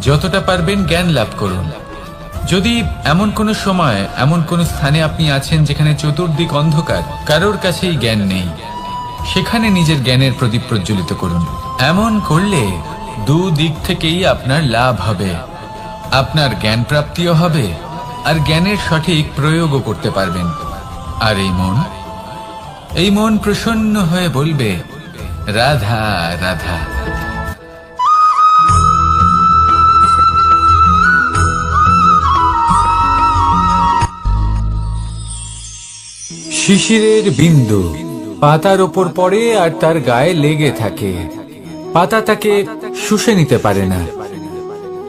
যতটা পারবেন জ্ঞান লাভ করুন। যদি এমন কোনো সময়, এমন কোনো স্থানে আপনি আছেন যেখানে চতুর্দিক অন্ধকার, কারোর কাছেই জ্ঞান নেই, সেখানে নিজের জ্ঞানের প্রদীপ প্রজ্বলিত করুন। এমন করলে দুদিক থেকেই আপনার লাভ হবে। আপনার জ্ঞান প্রাপ্তিও হবে, আর জ্ঞানের সঠিক প্রয়োগও করতে পারবেন। আর এই মন প্রসন্ন হয়ে বলবে, রাধা রাধা। শিশিরের বিন্দু পাতার ওপর পড়ে আর তার গায়ে লেগে থাকে। পাতা তাকে শুষে নিতে পারে না,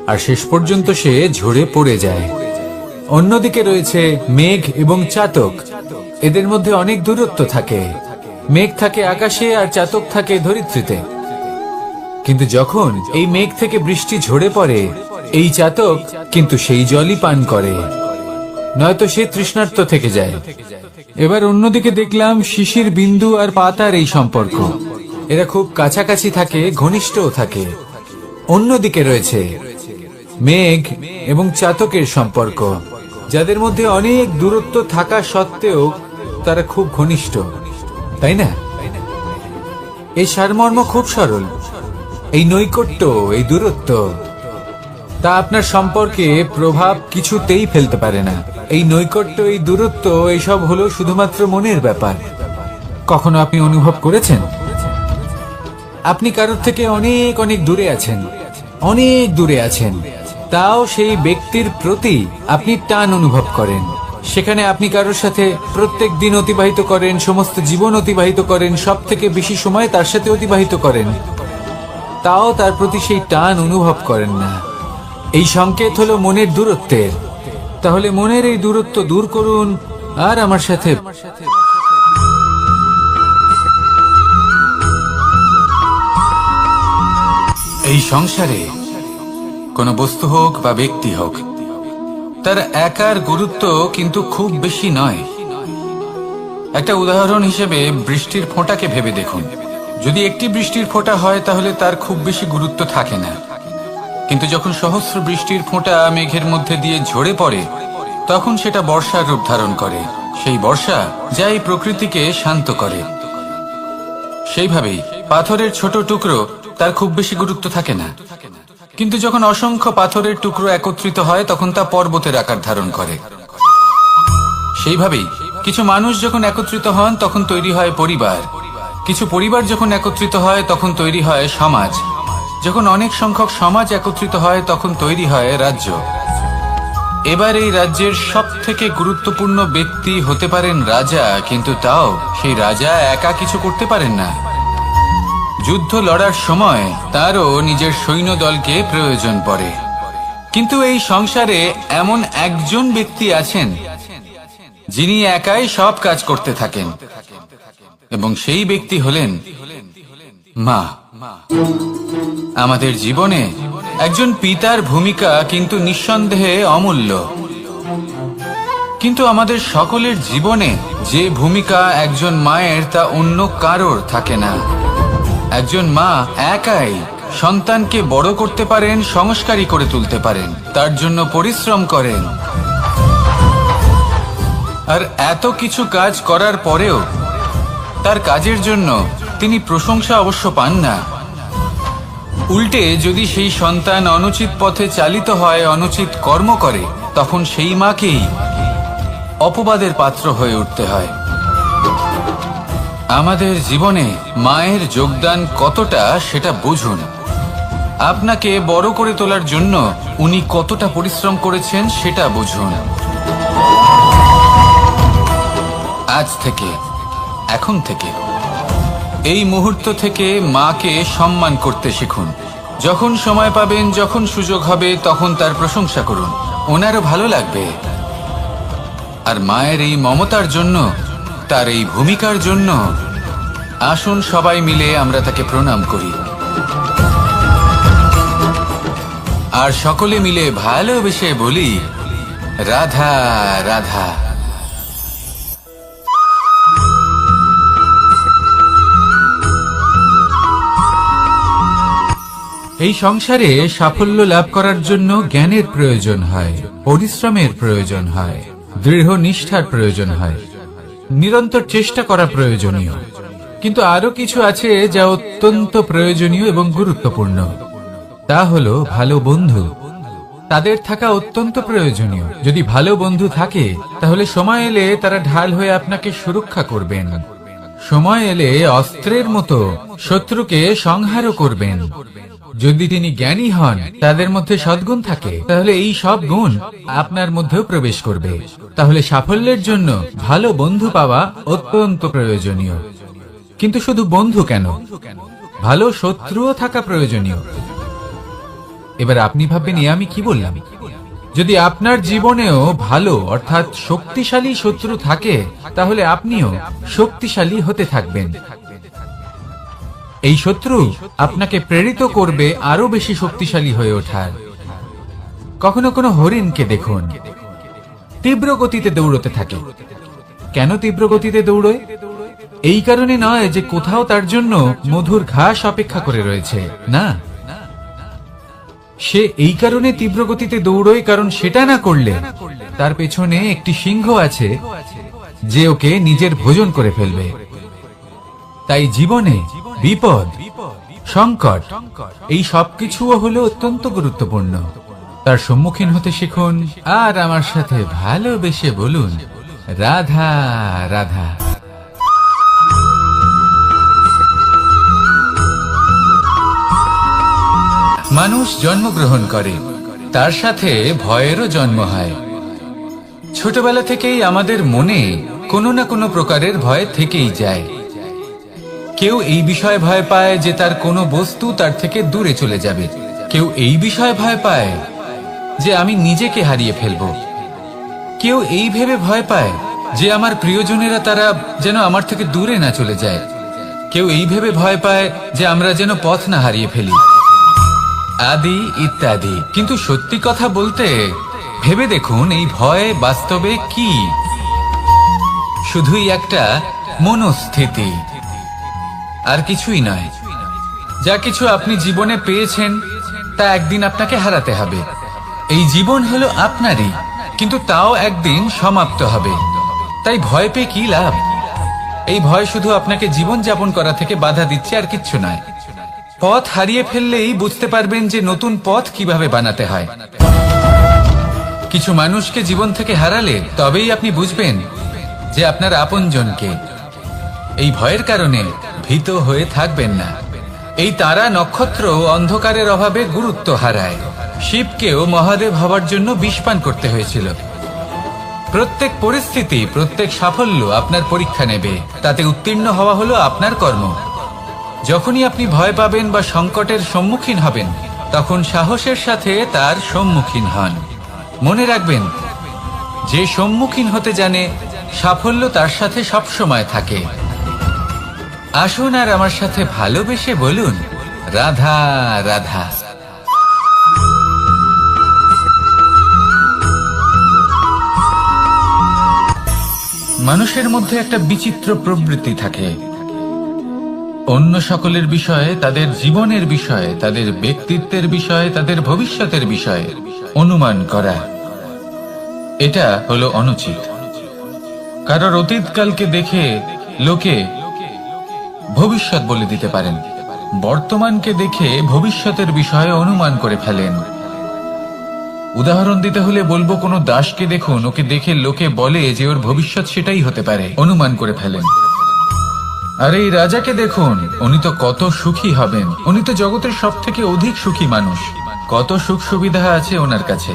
আর শেষ পর্যন্ত সে ঝরে পড়ে যায়। অন্যদিকে রয়েছে মেঘ এবং চাতক। এদের মধ্যে অনেক দূরত্ব থাকে। মেঘ থাকে আকাশে আর চাতক থাকে ধরিত্রীতে। কিন্তু যখন এই মেঘ থেকে বৃষ্টি ঝরে পড়ে, এই চাতক কিন্তু সেই জলই পান করে, নয়তো সে তৃষ্ণার্ত থেকে যায়। এবার অন্যদিকে দেখলাম শিশির বিন্দু আর পাতার এই সম্পর্ক। এরা খুব কাছাকাছি থাকে, ঘনিষ্ঠও থাকে। অন্যদিকে রয়েছে মেঘ এবং চাতকের সম্পর্ক, যাদের মধ্যে অনেক দূরত্ব থাকা সত্ত্বেও তারা খুব ঘনিষ্ঠ, তাই না? এই সারমর্ম খুব সরল। এই নৈকট্য, এই দূরত্ব, তা আপনার সম্পর্কে প্রভাব কিছুতেই ফেলতে পারে না। এই নৈকট্য, এই দূরত্ব, এইসব হলো শুধুমাত্র মনের ব্যাপার। কখনো আপনি অনুভব করেছেন আপনি কারোর থেকে অনেক অনেক দূরে আছেন, অনেক দূরে আছেন, তাও সেই ব্যক্তির প্রতি আপনি টান অনুভব করেন? সেখানে আপনি কারোর সাথে প্রত্যেক দিন অতিবাহিত করেন, সমস্ত জীবন অতিবাহিত করেন, সব থেকে বেশি সময় তার সাথে অতিবাহিত করেন, তাও তার প্রতি সেই টান অনুভব করেন না। এই সংকেত হলো মনের দূরত্বের। তাহলে মনের এই দূরত্ব দূর করুন আর আমার সাথে এই সংসারে কোনো বস্তু হোক বা ব্যক্তি হোক, তার একার গুরুত্ব কিন্তু খুব বেশি নয়। একটা উদাহরণ হিসেবে বৃষ্টির ফোঁটাকে ভেবে দেখুন। যদি একটি বৃষ্টির ফোঁটা হয় তাহলে তার খুব বেশি গুরুত্ব থাকে না, কিন্তু যখন সহস্র বৃষ্টির ফোঁটা মেঘের মধ্যে দিয়ে ঝরে পড়ে তখন সেটা বর্ষার রূপ ধারণ করে। সেই বর্ষা যা এই প্রকৃতিকে শান্ত করে। সেইভাবেই পাথরের ছোট টুকরো, তার খুব বেশি গুরুত্ব থাকে না, কিন্তু যখন অসংখ্য পাথরের টুকরো একত্রিত হয় তখন তা পর্বতের আকার ধারণ করে। সেইভাবেই কিছু মানুষ যখন একত্রিত হন তখন তৈরি হয় পরিবার, কিছু পরিবার যখন একত্রিত হয় তখন তৈরি হয় সমাজ, যখন অনেক সংখ্যক সমাজ একত্রিত হয় তখন তৈরি হয় রাজ্য। এবার এই রাজ্যের সব থেকে গুরুত্বপূর্ণ ব্যক্তি হতে পারেন রাজা, কিন্তু তাও সেই রাজা একা কিছু করতে পারেন না। যুদ্ধ লড়ার সময় তারও নিজের সৈন্যদলকে প্রয়োজন পড়ে। কিন্তু এই সংসারে এমন একজন ব্যক্তি আছেন যিনি একাই সব কাজ করতে থাকেন, এবং সেই ব্যক্তি হলেন মা। আমাদের জীবনে একজন পিতার ভূমিকা কিন্তু নিঃসন্দেহে অমূল্য, কিন্তু আমাদের সকলের জীবনে যে ভূমিকা একজন মায়ের তা অন্য কারোর থাকে না। একজন মা একাই সন্তানকে বড় করতে পারেন, সংস্কারী করে তুলতে পারেন, তার জন্য পরিশ্রম করেন। আর এত কিছু কাজ করার পরেও তার কাজের জন্য তিনি প্রশংসা অবশ্য পান না। উল্টে যদি সেই সন্তান অনুচিত পথে চালিত হয়, অনুচিত কর্ম করে, তখন সেই মাকেই অপবাদের পাত্র হয়ে উঠতে হয়। আমাদের জীবনে মায়ের যোগদান কতটা সেটা বুঝুন। আপনাকে বড় করে তোলার জন্য উনি কতটা পরিশ্রম করেছেন সেটা বুঝুন। আজ থেকে, এখন থেকে, এই মুহূর্ত থেকে মাকে সম্মান করতে শিখুন। যখন সময় পাবেন, যখন সুযোগ হবে, তখন তার প্রশংসা করুন, ওনারও ভালো লাগবে। আর মায়ের এই মমতার জন্য, তার এই ভূমিকার জন্য আসুন সবাই মিলে আমরা তাকে প্রণাম করি, আর সকলে মিলে ভালোবেসে বলি রাধা রাধা। এই সংসারে সাফল্য লাভ করার জন্য জ্ঞানের প্রয়োজন হয়, পরিশ্রমের প্রয়োজন হয়, দৃঢ় নিষ্ঠার প্রয়োজন হয়, নিরন্তর চেষ্টা করা প্রয়োজনীয়। কিন্তু আরো কিছু আছে যা অত্যন্ত প্রয়োজনীয় এবং গুরুত্বপূর্ণ। তা হলো ভালো বন্ধু। তাদের থাকা অত্যন্ত প্রয়োজনীয়। যদি ভালো বন্ধু থাকে তাহলে সময় এলে তারা ঢাল হয়ে আপনাকে সুরক্ষা করবেন। সময় এলে অস্ত্রের মতো শত্রুকে সংহারও করবেন। যদি তিনি জ্ঞানী হন, তাদের মধ্যে সদ্গুণ থাকে, তাহলে এই সব গুণ আপনার মধ্যেও প্রবেশ করবে। তাহলে সাফল্যের জন্য ভালো বন্ধু পাওয়া অত্যন্ত প্রয়োজনীয়। কিন্তু শুধু বন্ধু কেন, ভালো শত্রুও থাকা প্রয়োজনীয়। এবার আপনি ভাববেন, আমি কি বললাম? যদি আপনার জীবনেও ভালো অর্থাৎ শক্তিশালী শত্রু থাকে, তাহলে আপনিও শক্তিশালী হতে থাকবেন। এই শত্রু আপনাকে প্রেরিত করবে আরো বেশি শক্তিশালী হয়ে ওঠার। কখনো কোনো হরিণকে দেখুন, তীব্র গতিতে দৌড়তে থাকে। কেন তীব্র গতিতে দৌড়য়? এই কারণে নয় যে কোথাও তার জন্য মধুর ঘাস অপেক্ষা করে রয়েছে, না। সে এই কারণে তীব্র গতিতে দৌড়য় কারণ সেটা না করলে তার পেছনে একটি সিংহ আছে যে ওকে নিজের ভোজন করে ফেলবে। তাই জীবনে বিপদ, সংকট, এই সবকিছুও হলো অত্যন্ত গুরুত্বপূর্ণ। তার সম্মুখীন হতে শিখুন আর আমার সাথে ভালোবেসে বলুন রাধা রাধা। মানুষ জন্মগ্রহণ করে, তার সাথে ভয়েরও জন্ম হয়। ছোটবেলা থেকেই আমাদের মনে কোনো না কোনো প্রকারের ভয় থেকেই যায়। কেউ এই বিষয়ে ভয় পায় যে তার কোনো বস্তু তার থেকে দূরে চলে যাবে, কেউ এই বিষয়ে ভয় পায় যে আমি নিজেকে হারিয়ে ফেলব, কেউ এই ভেবে ভয় পায় যে আমার প্রিয়জনেরা তারা যেন আমার থেকে দূরে না চলে যায়, কেউ এই ভেবে ভয় পায় যে আমরা যেন পথ না হারিয়ে ফেলি, আদি ইত্যাদি। কিন্তু সত্যি কথা বলতে ভেবে দেখুন, এই ভয় বাস্তবে কি? শুধুই একটা মনস্থিতি, আর কিছুই নয়। যা কিছু আপনি জীবনে পেয়েছেন তা একদিন আপনাকে হারাতে হবে। এই জীবন হলো আপনারই, কিন্তু তাও একদিন সমাপ্ত হবে। তাই ভয় পেয়ে কি লাভ? এই ভয় শুধু আপনাকে জীবন যাপন করা থেকে বাধা দিচ্ছে, আর কিচ্ছু নয়। পথ হারিয়ে ফেললেই বুঝতে পারবেন যে নতুন পথ কিভাবে বানাতে হয়। কিছু মানুষকে জীবন থেকে হারালে তবেই আপনি বুঝবেন যে আপনার আপনজনকে। এই ভয়ের কারণে ভীত হয়ে থাকবেন না। এই তারা নক্ষত্র অন্ধকারের অভাবে গুরুত্ব হারায়। শিবকেও মহাদেব হবার জন্য বিষপান করতে হয়েছিল। প্রত্যেক পরিস্থিতি, প্রত্যেক সাফল্য আপনার পরীক্ষা নেবে, তাতে উত্তীর্ণ হওয়া হলো আপনার কর্ম। যখনই আপনি ভয় পাবেন বা সংকটের সম্মুখীন হবেন, তখন সাহসের সাথে তার সম্মুখীন হন। মনে রাখবেন, যে সম্মুখীন হতে জানে সাফল্য তার সাথে সবসময় থাকে। আসুন আর আমার সাথে ভালোবেসে বলুন, রাধা রাধা। মানুষের মধ্যে একটা বিচিত্র প্রবৃত্তি থাকে, অন্য সকলের বিষয়ে, তাদের জীবনের বিষয়ে, তাদের ব্যক্তিত্বের বিষয়ে, তাদের ভবিষ্যতের বিষয়ে অনুমান করা। এটা হলো অনুচিত। কারোর অতীতকালকে দেখে লোকে ভবিষ্যৎ বলে দিতে পারেন, বর্তমানকে দেখে ভবিষ্যতের বিষয়ে অনুমান করে ফেলেন। উদাহরণ দিতে হলে বলবো, কোনো দাসকে দেখুন, ওকে দেখে লোকে বলে যে ওর ভবিষ্যৎ সেটাই হতে পারে, অনুমান করে ফেলেন। আর এই রাজাকে দেখুন, উনি তো কত সুখী হবেন, উনি তো জগতের সব থেকে অধিক সুখী মানুষ, কত সুখ সুবিধা আছে ওনার কাছে,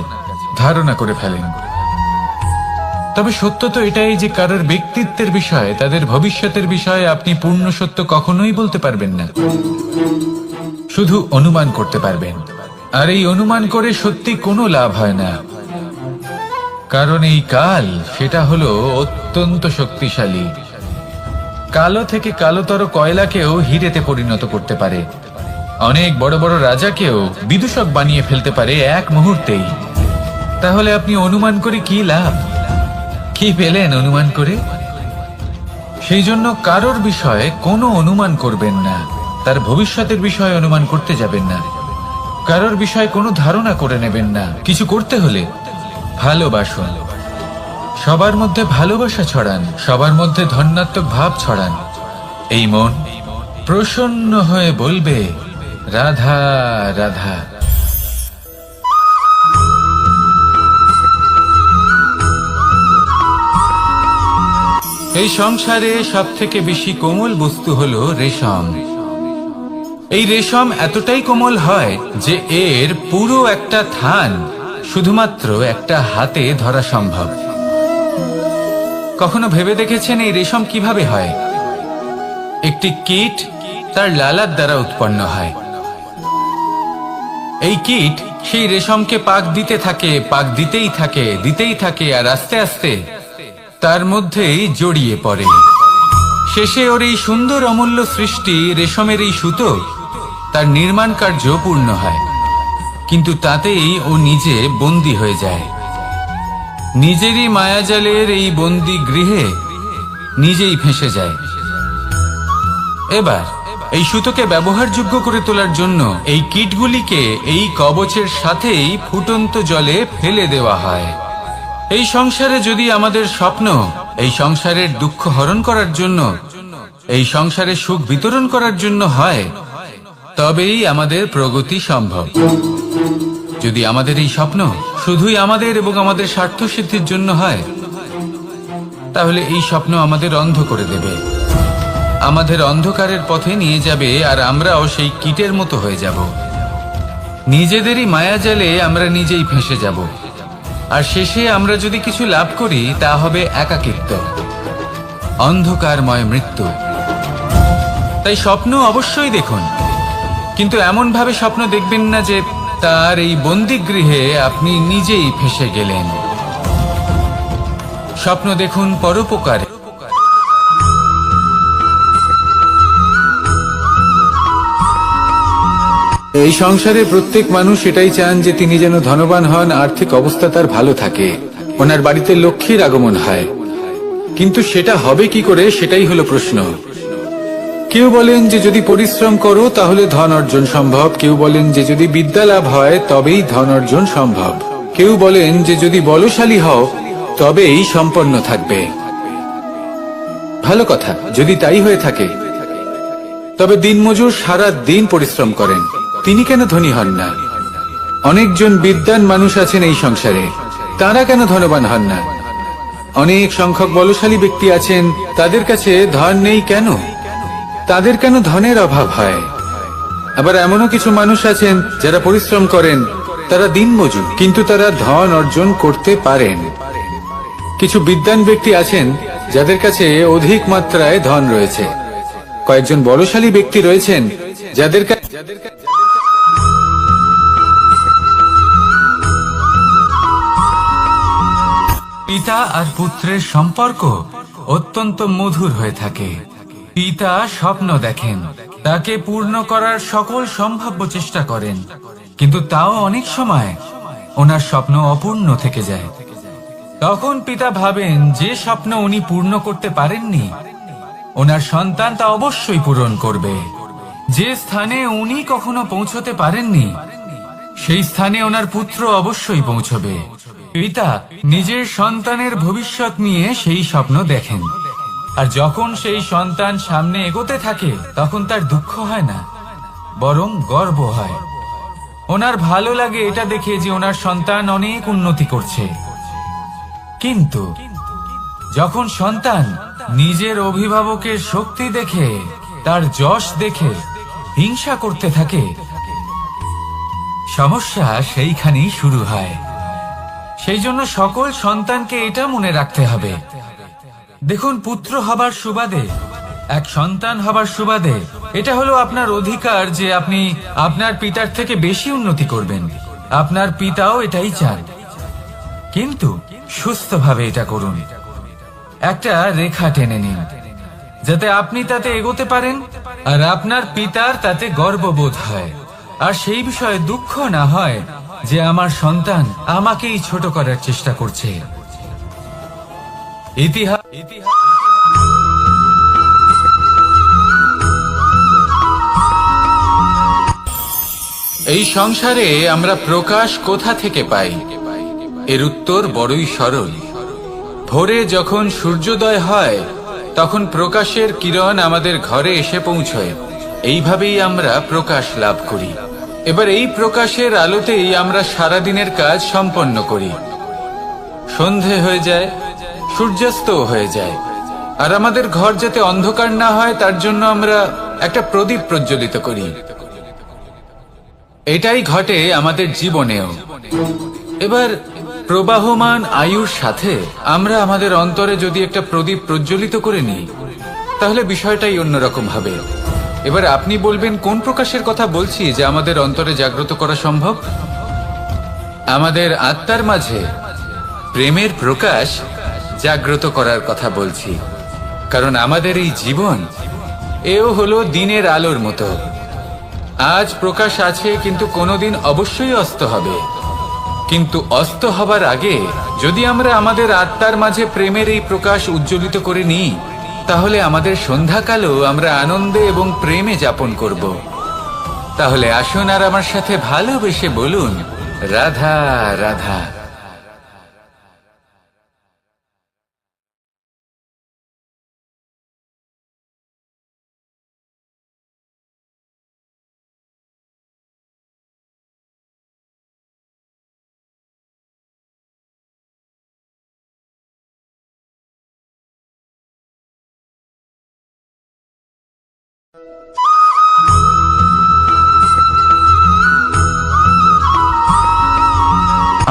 ধারণা করে ফেলেন। তবে সত্য তো এটাই যে কারোর ব্যক্তিত্বের বিষয়ে, তাদের ভবিষ্যতের বিষয়ে আপনি পূর্ণ সত্য কখনোই বলতে পারবেন না, শুধু অনুমান করতে পারবেন। আর এই অনুমান করে সত্যি কোনো লাভ হয় না, কারণ এই কাল সেটা হলো অত্যন্ত শক্তিশালী। কালো থেকে কালোতর কয়লাকেও হিরেতে পরিণত করতে পারে, অনেক বড় বড় রাজাকেও বিদূষক বানিয়ে ফেলতে পারে এক মুহূর্তেই। তাহলে আপনি অনুমান করে কি লাভ? কি পেলেন অনুমান করে? সেই জন্য কারোর বিষয়ে কোনো অনুমান করবেন না, তার ভবিষ্যতের বিষয়ে অনুমান করতে যাবেন না, কারোর বিষয়ে কোনো ধারণা করে নেবেন না। কিছু করতে হলে ভালোবাসুন, সবার মধ্যে ভালোবাসা ছড়ান, সবার মধ্যে ধন্যাত্মক ভাব ছড়ান। এই মন প্রসন্ন হয়ে বলবে, রাধা রাধা। এই সংসারে সব থেকে বেশি কোমল বস্তু হলো রেশম। এই রেশম এতটাই কোমল হয় যে এর পুরো একটা থান শুধুমাত্র একটা হাতে ধরা সম্ভব। কখনো ভেবে দেখেছেন এই রেশম কিভাবে হয়? একটি কীট তার লালার দ্বারা উৎপন্ন হয়। এই কীট সেই রেশমকে পাক দিতে থাকে, পাক দিতেই থাকে, দিতেই থাকে, আর আস্তে আস্তে তার মধ্যেই জড়িয়ে পড়ে। শেষে ওর এই সুন্দর অমূল্য সৃষ্টি রেশমের এই সুতো, তার নির্মাণ কার্য পূর্ণ হয়, কিন্তু তাতেই ও নিজে বন্দী হয়ে যায়। নিজেরই মায়াজালের এই বন্দী গৃহে নিজেই ফেঁসে যায়। এবার এই সুতোকে ব্যবহারযোগ্য করে তোলার জন্য এই কীটগুলিকে এই কবচের সাথেই ফুটন্ত জলে ফেলে দেওয়া হয়। এই সংসারে যদি আমাদের স্বপ্ন এই সংসারের দুঃখ হরণ করার জন্য, এই সংসারে সুখ বিতরণ করার জন্য হয়, তবেই আমাদের প্রগতি সম্ভব। যদি আমাদের এই স্বপ্ন শুধুই আমাদের এবং আমাদের স্বার্থ সিদ্ধির জন্য হয়, তাহলে এই স্বপ্ন আমাদের অন্ধ করে দেবে, আমাদের অন্ধকারের পথে নিয়ে যাবে, আর আমরাও সেই কীটের মতো হয়ে যাব। নিজেদেরই মায়াজালে আমরা নিজেই ফেঁসে যাব। আর শেষে আমরা যদি কিছু লাভ করি তা হবে একাকিত্ব, অন্ধকারময় মৃত্যু। তাই স্বপ্ন অবশ্যই দেখুন, কিন্তু এমন ভাবে স্বপ্ন দেখবেন না যে তার এই বন্দিগৃহে আপনি নিজেই ফেঁসে গেলেন। স্বপ্ন দেখুন পরোপকারে। এই সংসারে প্রত্যেক মানুষ এটাই চান যে তিনি যেন ধনবান হন, আর্থিক অবস্থা তার ভালো থাকে, ওনার বাড়িতে লক্ষ্মীর আগমন হয়। কিন্তু সেটা হবে কি করে, সেটাই হলো প্রশ্ন। কেউ বলেন যে যদি পরিশ্রম করো তাহলে ধন অর্জন সম্ভব, কেউ বলেন যে যদি বিদ্যা লাভ হয় তবেই ধন অর্জন সম্ভব, কেউ বলেন যে যদি বলশালী হও তবেই সম্পন্ন থাকবে। ভালো কথা, যদি তাই হয়ে থাকে তবে দিনমজুর সারা দিন পরিশ্রম করেন, তিনি কেন ধনী হন না? অনেকজন বিদ্বান মানুষ আছেন এই সংসারে, তারা কেন ধনবান হন না? অনেক সংখ্যক বলশালী ব্যক্তি আছেন, তাদের কাছে ধন নেই কেন? তাদের কেন ধনের অভাব হয়? আবার এমনও কিছু মানুষ আছেন যারা পরিশ্রম করেন, তারা দিনমজুর, কিন্তু তারা ধন অর্জন করতে পারেন। কিছু বিদ্বান ব্যক্তি আছেন যাদের কাছে অধিক মাত্রায় ধন রয়েছে, কয়েকজন বলশালী ব্যক্তি রয়েছেন যাদের পিতা আর পুত্রের সম্পর্ক অত্যন্ত মধুর হয়ে থাকে। পিতা স্বপ্ন দেখেন, তাকে পূর্ণ করার সকল সম্ভাব্য চেষ্টা করেন, কিন্তু তাও অনেক সময় ওনার স্বপ্ন অপূর্ণ থেকে যায়। তখন পিতা ভাবেন যে স্বপ্ন উনি পূর্ণ করতে পারেননি, ওনার সন্তান তা অবশ্যই পূরণ করবে। যে স্থানে উনি কখনো পৌঁছতে পারেননি, সেই স্থানে ওনার পুত্র অবশ্যই পৌঁছবে। পিতা নিজের সন্তানের ভবিষ্যৎ নিয়ে সেই স্বপ্ন দেখেন, আর যখন সেই সন্তান সামনে এগোতে থাকে তখন তার দুঃখ হয় না, বরং গর্ব হয়। ওনার ভালো লাগে এটা দেখে যে ওনার সন্তান অনেক উন্নতি করছে। কিন্তু যখন সন্তান নিজের অভিভাবকের শক্তি দেখে, তার যশ দেখে হিংসা করতে থাকে, সমস্যা সেইখানেই শুরু হয়। সেই জন্য সকল সন্তানকে এটা মনে রাখতে হবে, দেখুন, পুত্র হবার সুবাদে, এক সন্তান হবার সুবাদে এটা হলো আপনার অধিকার যে আপনি আপনার পিতার থেকে বেশি উন্নতি করবেন। আপনার পিতাও এটাই চান, কিন্তু সুস্থভাবে এটা করুন। একটা রেখা টেনে নিন যাতে আপনি তাতে এগোতে পারেন আর আপনার পিতার তাতে গর্ববোধ হয়, আর সেই বিষয়ে দুঃখ না হয় যে আমার সন্তান আমাকেই ছোট করার চেষ্টা করছে। এই সংসারে আমরা প্রকাশ কোথা থেকে পাই? এর উত্তর বড়ই সরল। ভোরে যখন সূর্যোদয় হয় তখন প্রকাশের কিরণ আমাদের ঘরে এসে পৌঁছয়, এইভাবেই আমরা প্রকাশ লাভ করি। এবার এই প্রকাশের আলোতেই আমরা সারাদিনের কাজ সম্পন্ন করি। সন্ধে হয়ে যায়, সূর্যাস্ত হয়ে যায়, আর আমাদের ঘর যাতে অন্ধকার না হয় তার জন্য আমরা একটা প্রদীপ প্রজ্বলিত করি। এটাই ঘটে আমাদের জীবনেও। এবার প্রবাহমান আয়ুর সাথে আমরা আমাদের অন্তরে যদি একটা প্রদীপ প্রজ্বলিত করে নিই, তাহলে বিষয়টাই অন্যরকম হবে। এবার আপনি বলবেন কোন প্রকাশের কথা বলছি যে আমাদের অন্তরে জাগ্রত করা সম্ভব? আমাদের আত্মার মাঝে প্রেমের প্রকাশ জাগ্রত করার কথা বলছি, কারণ আমাদের এই জীবন এও হলো দিনের আলোর মতো। আজ প্রকাশ আছে, কিন্তু কোনোদিন অবশ্যই অস্ত হবে। কিন্তু অস্ত হবার আগে যদি আমরা আমাদের আত্মার মাঝে প্রেমের এই প্রকাশ উজ্জ্বলিত করে নিই, তাহলে আমাদের সন্ধ্যাকালও আমরা আনন্দে এবং প্রেমে যাপন করব। তাহলে আসুন আর আমার সাথে ভালোবেসে বলুন, রাধা রাধা।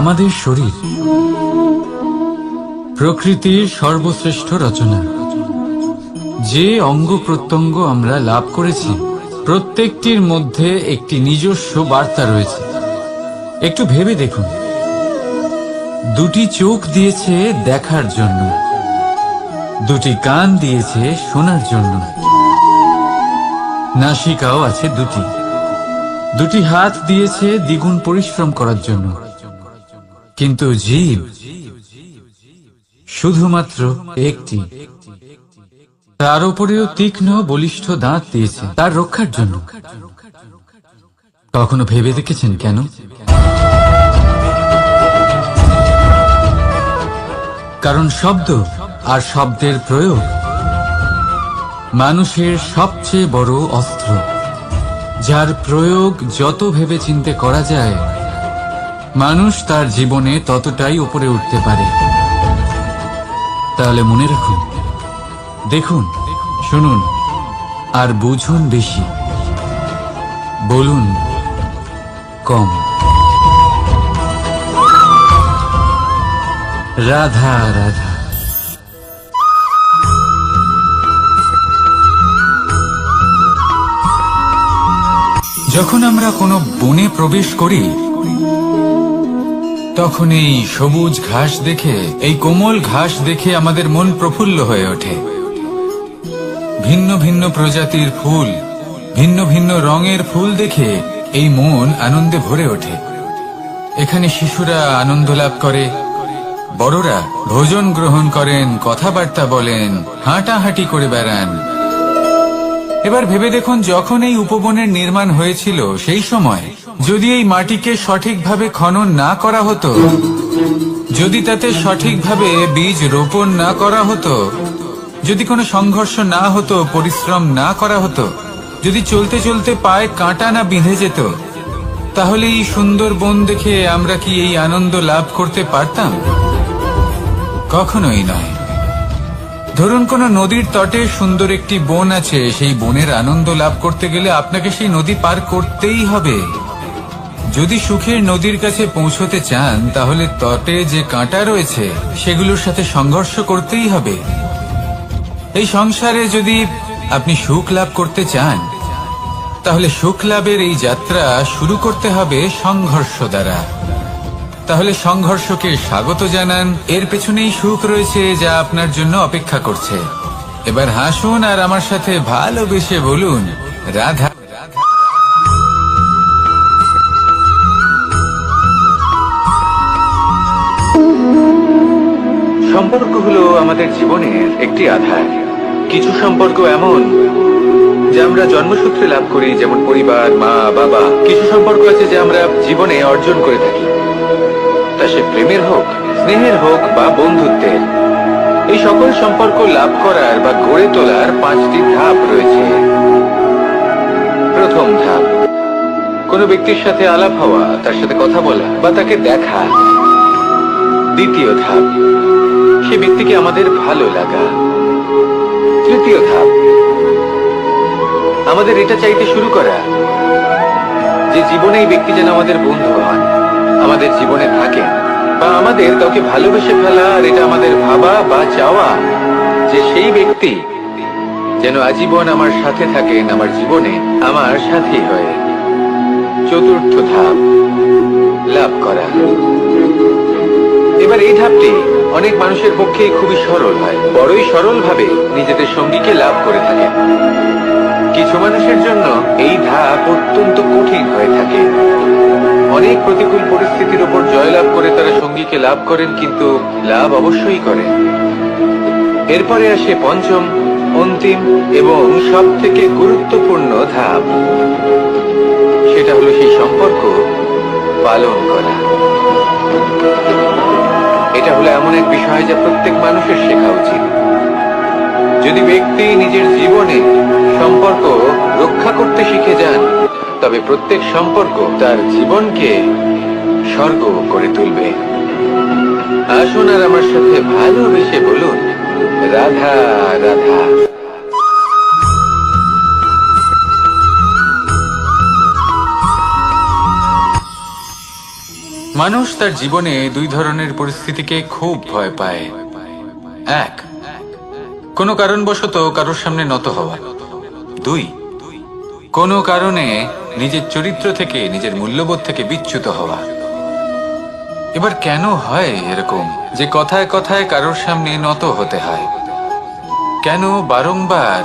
আমাদের শরীর প্রকৃতির সর্বশ্রেষ্ঠ রচনা। যে অঙ্গ প্রত্যঙ্গ আমরা লাভ করেছি প্রত্যেকটির মধ্যে একটি নিজস্ব বার্তা রয়েছে। একটু ভেবে দেখুন, দুটি চোখ দিয়েছে দেখার জন্য, দুটি কান দিয়েছে শোনার জন্য, নাসিকাও আছে দুটি, দুটি হাত দিয়েছে দ্বিগুণ পরিশ্রম করার জন্য। কিন্তু জীব শুধুমাত্র একটি। তার উপরেও তীক্ষ্ণ বলিষ্ঠ দাঁত দিয়েছে তার রক্ষার জন্য। কখনো ভেবে দেখেছেন কেন? কারণ শব্দ আর শব্দের প্রয়োগ মানুষের সবচেয়ে বড় অস্ত্র, যার প্রয়োগ যত ভেবে চিন্তে করা যায় মানুষ তার জীবনে ততটাই উপরে উঠতে পারে। তাহলে মনে রাখুন, দেখুন, শুনুন আর বুঝুন বেশি, বলুন কম। রাধা রাধা। যখন আমরা কোনো বনে প্রবেশ করি তখন এই সবুজ ঘাস দেখে, এই কোমল ঘাস দেখে আমাদের মন প্রফুল্ল হয়ে ওঠে। ভিন্ন ভিন্ন প্রজাতির ফুল, ভিন্ন ভিন্ন রঙের ফুল দেখে এই মন আনন্দে ভরে ওঠে। এখানে শিশুরা আনন্দ লাভ করে, বড়রা ভোজন গ্রহণ করেন, কথাবার্তা বলেন, হাঁটাহাঁটি করে বেড়ান। এবার ভেবে দেখুন, যখন এই উপবনের নির্মাণ হয়েছিল সেই সময় যদি এই মাটিকে সঠিকভাবে খনন না করা হতো, যদি তাতে সঠিকভাবে বীজ রোপণ না করা হতো, যদি কোনো সংঘর্ষ না হতো, পরিশ্রম না করা হতো, যদি চলতে চলতে পায়ে কাঁটা না বিঁধে যেত, তাহলে এই সুন্দর বন দেখে আমরা কি এই আনন্দ লাভ করতে পারতাম? কখনোই নয়। ধরুন কোনো নদীর তটে সুন্দর একটি বন আছে, সেই বনের আনন্দ লাভ করতে গেলে আপনাকে সেই নদী পার করতেই হবে। যদি সুখের নদীর কাছে পৌঁছতে চান তাহলে তটে যে কাঁটা রয়েছে সেগুলোর সাথে সংঘর্ষ করতেই হবে। এই সংসারে যদি আপনি সুখ লাভ করতে চান তাহলে সুখ লাভের এই যাত্রা শুরু করতে হবে সংঘর্ষ দ্বারা। তাহলে সংঘর্ষকে স্বাগত জানান, এর পেছনেই সুখ রয়েছে যা আপনার জন্য অপেক্ষা করছে। এবার হাসুন আর আমার সাথে ভালোবেসে বলুন রাধা। সম্পর্ক হলো আমাদের জীবনের একটি আধার। কিছু সম্পর্ক এমন যা আমরা জন্মসূত্রে লাভ করি, যেমন পরিবার, মা, বাবা। কিছু সম্পর্ক আছে যা আমরা জীবনে অর্জন করে থাকি, তা সে প্রেমের হোক, স্নেহের হোক বা বন্ধুত্বের। এই সকল সম্পর্ক লাভ করার বা গড়ে তোলার 5টি ধাপ রয়েছে। প্রথম ধাপ, কোনো ব্যক্তির সাথে আলাপ হওয়া, তার সাথে কথা বলা বা তাকে দেখা। দ্বিতীয় ধাপ, সে ব্যক্তিকে আমাদের ভালো লাগা। তৃতীয় ধাপ, আমাদের এটা চাইতে শুরু করা যে জীবনে এই ব্যক্তি যেন আমাদের বন্ধু হন, আমাদের জীবনে থাকেন, বা আমাদের কাউকে ভালোবেসে ফেলা আর এটা আমাদের ভাবা বা চাওয়া যে সেই ব্যক্তি যেন আজীবন আমার সাথে থাকেন, আমার জীবনে আমার সাথী হয়ে। চতুর্থ ধাপ, লাভ করা। এবার এই ধাপটি অনেক মানুষের পক্ষেই খুবই সরল হয়, বড়ই সরল ভাবে নিজেদের সঙ্গীকে লাভ করে থাকে। কিছু মানুষের জন্য এই ধাপ অত্যন্ত কঠিন হয়ে থাকে। অনেক প্রতিকূল পরিস্থিতির উপর জয়লাভ করে তারা সঙ্গীকে লাভ করেন, কিন্তু লাভ অবশ্যই করেন। এরপরে আসে পঞ্চম, অন্তিম এবং সব থেকে গুরুত্বপূর্ণ ধাপ। সেটা হলো সেই সম্পর্ক পালন করা। এটা হলো এমন এক বিষয় যা প্রত্যেক মানুষের শেখা উচিত। যদি ব্যক্তি নিজের জীবনে সম্পর্ক রক্ষা করতে শিখে যান তবে প্রত্যেক সম্পর্ক তার জীবনকে স্বর্গ করে তুলবে। আসুন আর আমার সাথে ভালোবেসে বলুন রাধা রাধা। মানুষ তার জীবনে দুই ধরনের পরিস্থিতিকে খুব ভয় পায়। এক, কোনো কারণবশত কারোর সামনে নত হওয়া। দুই, কোনো কারণে নিজের চরিত্র থেকে, নিজের মূল্যবোধ থেকে বিচ্যুত হওয়া। এবার কেন হয় এরকম যে কথায় কথায় কারোর সামনে নত হতে হয়? কেন বারংবার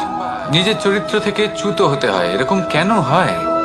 নিজের চরিত্র থেকে চ্যুত হতে হয়? এরকম কেন হয়?